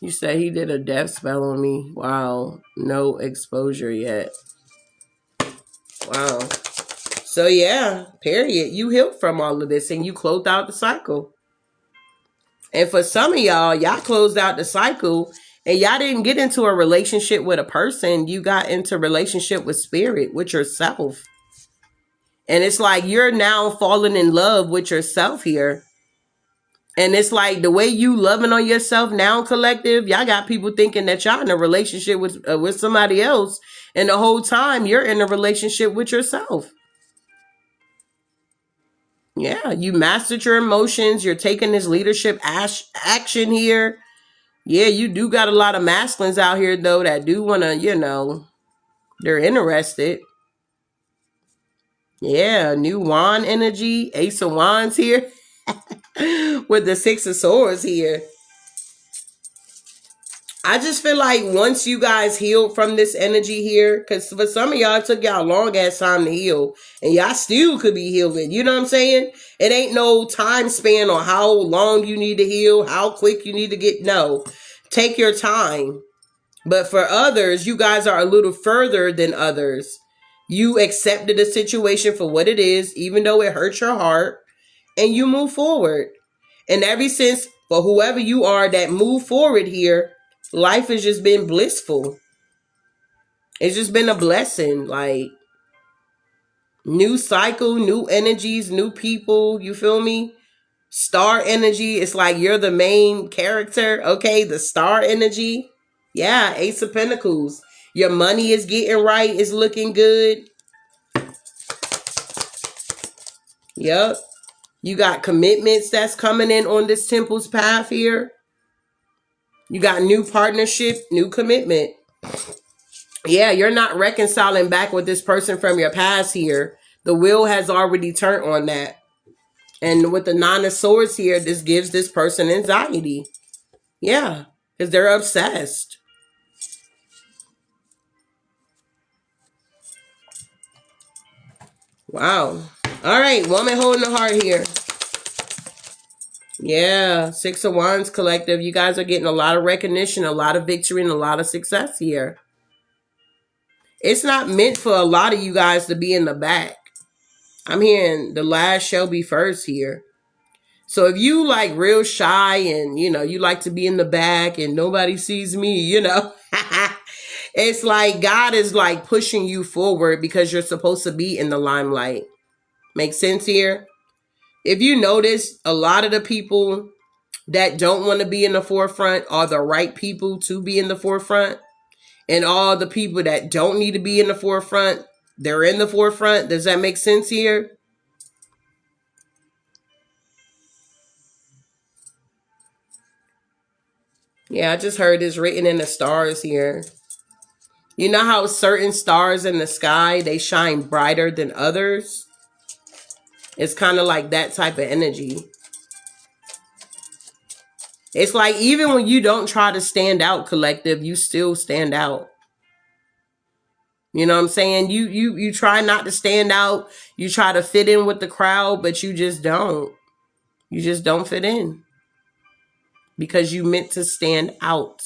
You say he did a death spell on me. Wow. No exposure yet. Wow. So yeah, period. You healed from all of this and you closed out the cycle. And for some of y'all closed out the cycle and y'all didn't get into a relationship with a person. You got into a relationship with spirit, with yourself. And it's like you're now falling in love with yourself here. And it's like the way you loving on yourself now, collective, y'all got people thinking that y'all in a relationship with somebody else. And the whole time you're in a relationship with yourself. Yeah, you mastered your emotions. You're taking this leadership action here. Yeah, you do got a lot of masculines out here, though, that do want to, they're interested. Yeah, new wand energy. Ace of Wands here. With the Six of Swords here. I just feel like once you guys healed from this energy here, because for some of y'all, it took y'all a long ass time to heal. And y'all still could be healing. You know what I'm saying? It ain't no time span on how long you need to heal, how quick you need to get. No. Take your time. But for others, you guys are a little further than others. You accepted the situation for what it is, even though it hurts your heart. And you move forward. And ever since, for whoever you are that move forward here, life has just been blissful. It's just been a blessing. Like, new cycle, new energies, new people. You feel me? Star energy. It's like you're the main character. Okay, the star energy. Yeah, Ace of Pentacles. Your money is getting right. It's looking good. Yep. You got commitments that's coming in on this Temple's path here. You got new partnership, new commitment. Yeah, you're not reconciling back with this person from your past here. The wheel has already turned on that. And with the Nine of Swords here, this gives this person anxiety. Yeah, because they're obsessed. Wow. All right, woman holding the heart here. Yeah, Six of Wands collective. You guys are getting a lot of recognition, a lot of victory, and a lot of success here. It's not meant for a lot of you guys to be in the back. I'm hearing the last shall be first here. So if you like real shy and, you like to be in the back and nobody sees me, it's like God is like pushing you forward because you're supposed to be in the limelight. Make sense here? If you notice, a lot of the people that don't want to be in the forefront are the right people to be in the forefront. And all the people that don't need to be in the forefront, they're in the forefront. Does that make sense here? Yeah, I just heard this written in the stars here. You know how certain stars in the sky, they shine brighter than others? It's kind of like that type of energy. It's like even when you don't try to stand out, collective, you still stand out. You know what I'm saying? You try not to stand out. You try to fit in with the crowd, but you just don't. You just don't fit in. Because you meant to stand out.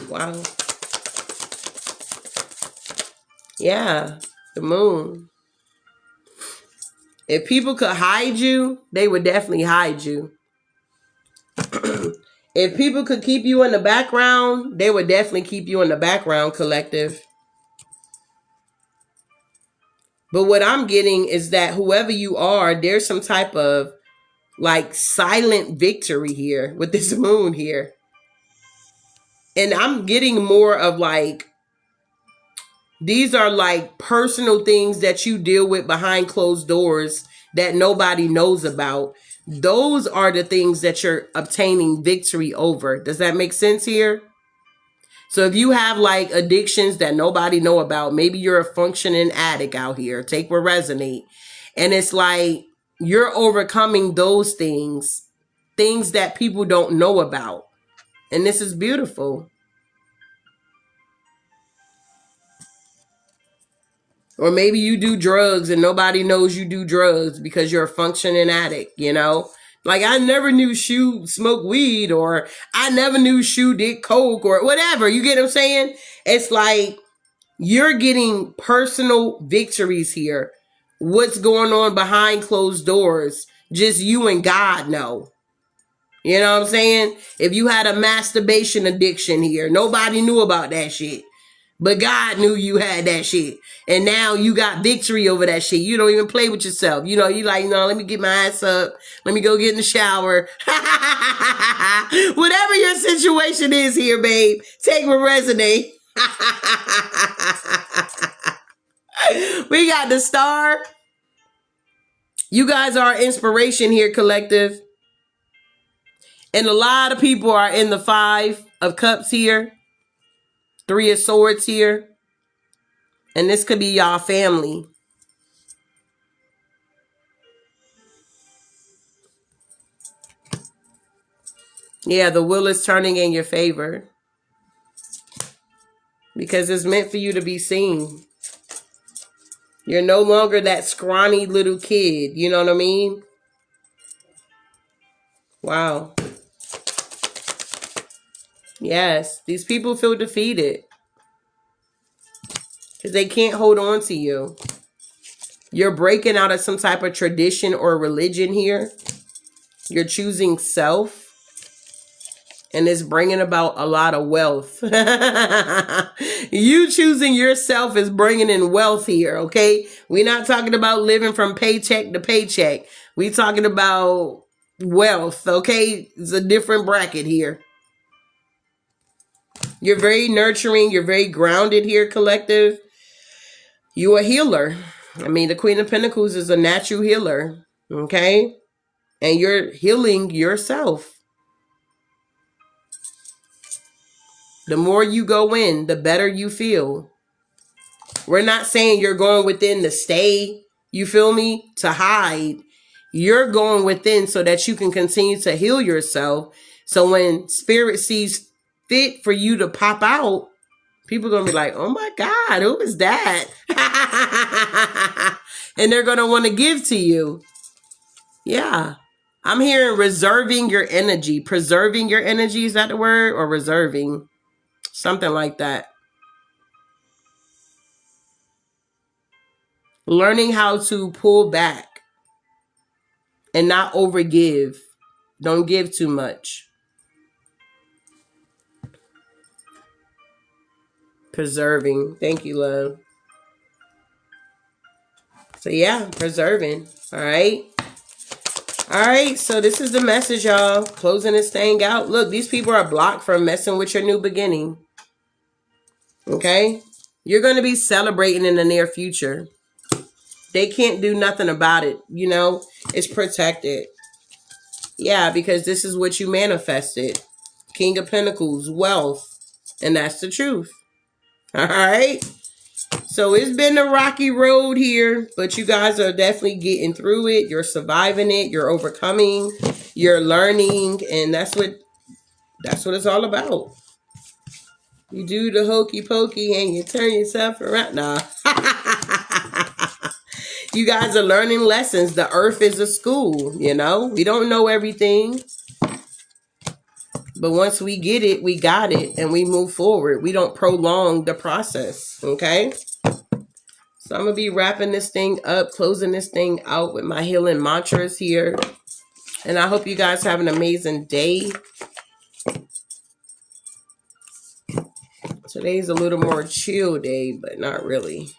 Wow. Yeah, the moon. If people could hide you, they would definitely hide you. If people could keep you in the background, they would definitely keep you in the background, collective. But what I'm getting is that whoever you are, there's some type of like silent victory here with this moon here. And I'm getting more of like, these are like personal things that you deal with behind closed doors that nobody knows about. Those are the things that you're obtaining victory over. Does that make sense here? So if you have like addictions that nobody know about, maybe you're a functioning addict out here, take what resonate. And it's like you're overcoming those things that people don't know about. And this is beautiful. Or maybe you do drugs and nobody knows you do drugs because you're a functioning addict, you know? Like, I never knew Shu smoked weed, or I never knew Shu did coke, or whatever. You get what I'm saying? It's like you're getting personal victories here. What's going on behind closed doors, just you and God know. You know what I'm saying? If you had a masturbation addiction here, nobody knew about that shit. But God knew you had that shit. And now you got victory over that shit. You don't even play with yourself. You know, you like, no, let me get my ass up. Let me go get in the shower. Whatever your situation is here, babe, take what resonate. We got the star. You guys are inspiration here, collective. And a lot of people are in the 5 of Cups here. 3 of Swords here. And this could be y'all family. Yeah, the wheel is turning in your favor. Because it's meant for you to be seen. You're no longer that scrawny little kid. You know what I mean? Wow. Yes, these people feel defeated. Because they can't hold on to you. You're breaking out of some type of tradition or religion here. You're choosing self. And it's bringing about a lot of wealth. You choosing yourself is bringing in wealth here, okay? We're not talking about living from paycheck to paycheck. We're talking about wealth, okay? It's a different bracket here. You're very nurturing. You're very grounded here, collective. You're a healer. I mean, the Queen of Pentacles is a natural healer, okay? And you're healing yourself. The more you go in, the better you feel. We're not saying you're going within to stay, you feel me, to hide. You're going within so that you can continue to heal yourself. So when spirit sees fit for you to pop out, people are going to be like, oh my God, who is that? And they're going to want to give to you. Yeah. I'm hearing reserving your energy. Preserving your energy, is that the word? Or reserving? Something like that. Learning how to pull back and not overgive. Don't give too much. Preserving. Thank you, love. So yeah, preserving. All right. All right. So this is the message, y'all. Closing this thing out. Look, these people are blocked from messing with your new beginning. Okay. You're going to be celebrating in the near future. They can't do nothing about it. You know, it's protected. Yeah, because this is what you manifested. King of Pentacles, wealth. And that's the truth. All right. So it's been a rocky road here, but you guys are definitely getting through it. You're surviving it. You're overcoming. You're learning. And that's what it's all about. You do the hokey pokey and you turn yourself around. Nah. You guys are learning lessons. The earth is a school, you know. We don't know everything. But once we get it, we got it. And we move forward. We don't prolong the process. Okay? So I'm going to be wrapping this thing up, closing this thing out with my healing mantras here. And I hope you guys have an amazing day. Today's a little more chill day, but not really.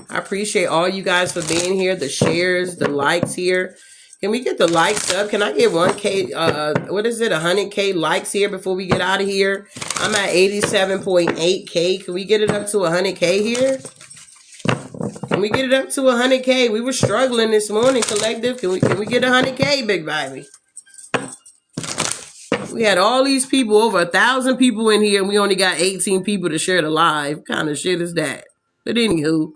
I appreciate all you guys for being here, the shares, the likes here. Can we get the likes up? Can I get 1K, 100K likes here before we get out of here? I'm at 87.8K. Can we get it up to 100K here? Can we get it up to 100K? We were struggling this morning, collective. Can we get 100K, big baby? We had all these people, over 1,000 people in here, and we only got 18 people to share the live. What kind of shit is that? But anywho.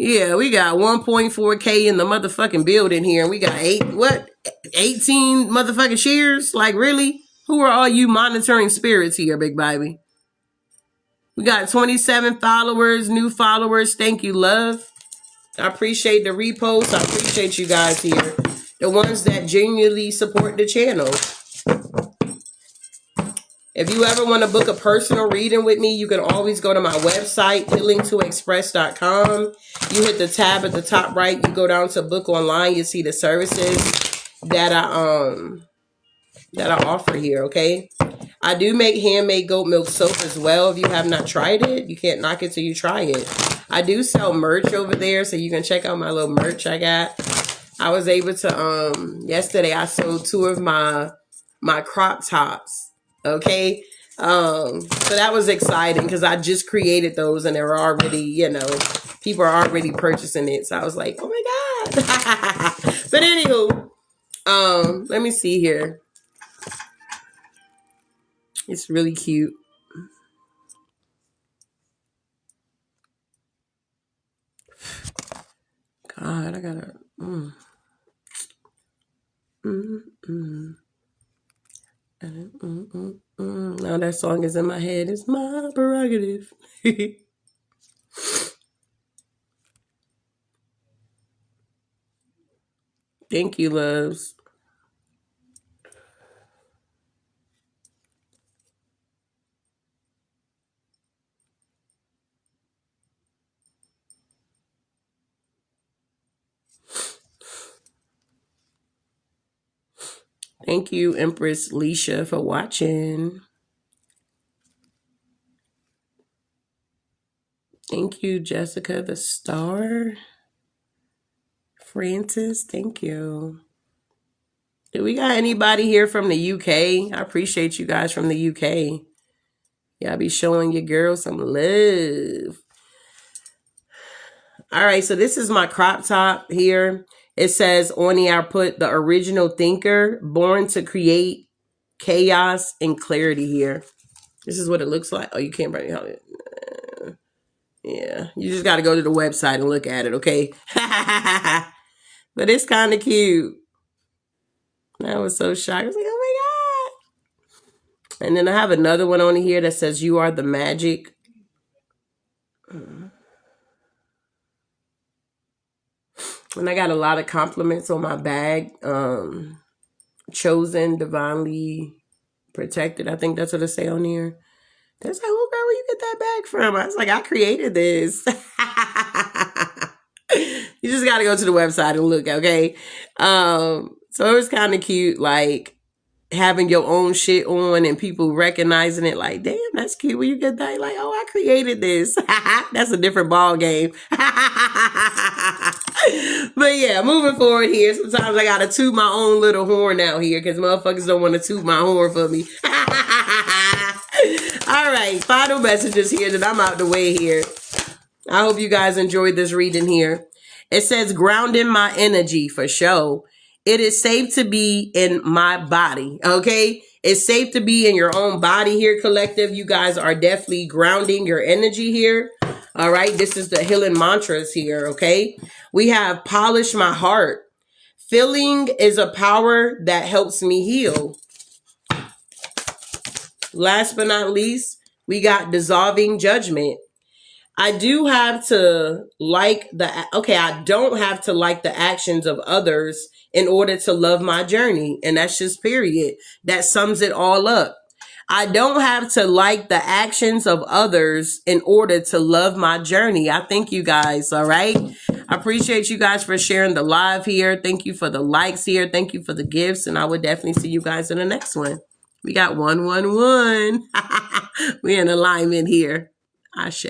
Yeah, we got 1.4K in the motherfucking building here. And we got 18 motherfucking shares? Like, really? Who are all you monitoring spirits here, big baby? We got 27 followers, new followers. Thank you, love. I appreciate the reposts. I appreciate you guys here. The ones that genuinely support the channel. If you ever want to book a personal reading with me, you can always go to my website, healingtoexpress.com. You hit the tab at the top right. You go down to book online. You see the services that I offer here, okay? I do make handmade goat milk soap as well. If you have not tried it, you can't knock it till you try it. I do sell merch over there, so you can check out my little merch I got. I was able to, yesterday I sold 2 of my crop tops. Okay. So that was exciting because I just created those and they're already, you know, people are already purchasing it. So I was like, oh my God. But anywho, let me see here. It's really cute. God, I gotta, Now that song is in my head. It's my prerogative. Thank you, loves. Thank you, Empress Leisha, for watching. Thank you, Jessica the Star. Francis, thank you. Do we got anybody here from the UK? I appreciate you guys from the UK. Y'all be showing your girl some love. All right, so this is my crop top here. It says on the output, the original thinker, born to create chaos and clarity here. This is what it looks like. Oh, you can't bring it. Yeah, you just got to go to the website and look at it, okay? But it's kind of cute. I was so shocked. I was like, oh my God. And then I have another one on here that says, you are the magic. And I got a lot of compliments on my bag. Chosen, divinely protected. I think that's what it say on here. That's like, oh, girl, where you get that bag from? I was like, I created this. You just got to go to the website and look, okay? So it was kind of cute, like having your own shit on and people recognizing it like, damn, that's cute. Where you get that? Like, oh, I created this. That's a different ball game. But yeah, moving forward here. Sometimes I got to toot my own little horn out here because motherfuckers don't want to toot my horn for me. All right, final messages here that I'm out the way here. I hope you guys enjoyed this reading here. It says, grounding my energy for show. It is safe to be in my body. Okay. It's safe to be in your own body here, collective. You guys are definitely grounding your energy here. All right. This is the healing mantras here. Okay. We have polish my heart. Feeling is a power that helps me heal. Last but not least, we got dissolving judgment. I do have to like I don't have to like the actions of others in order to love my journey. And that's just period. That sums it all up. I don't have to like the actions of others in order to love my journey. I thank you guys. All right. I appreciate you guys for sharing the live here. Thank you for the likes here. Thank you for the gifts. And I would definitely see you guys in the next one. We got 111. We in alignment here. Ashe.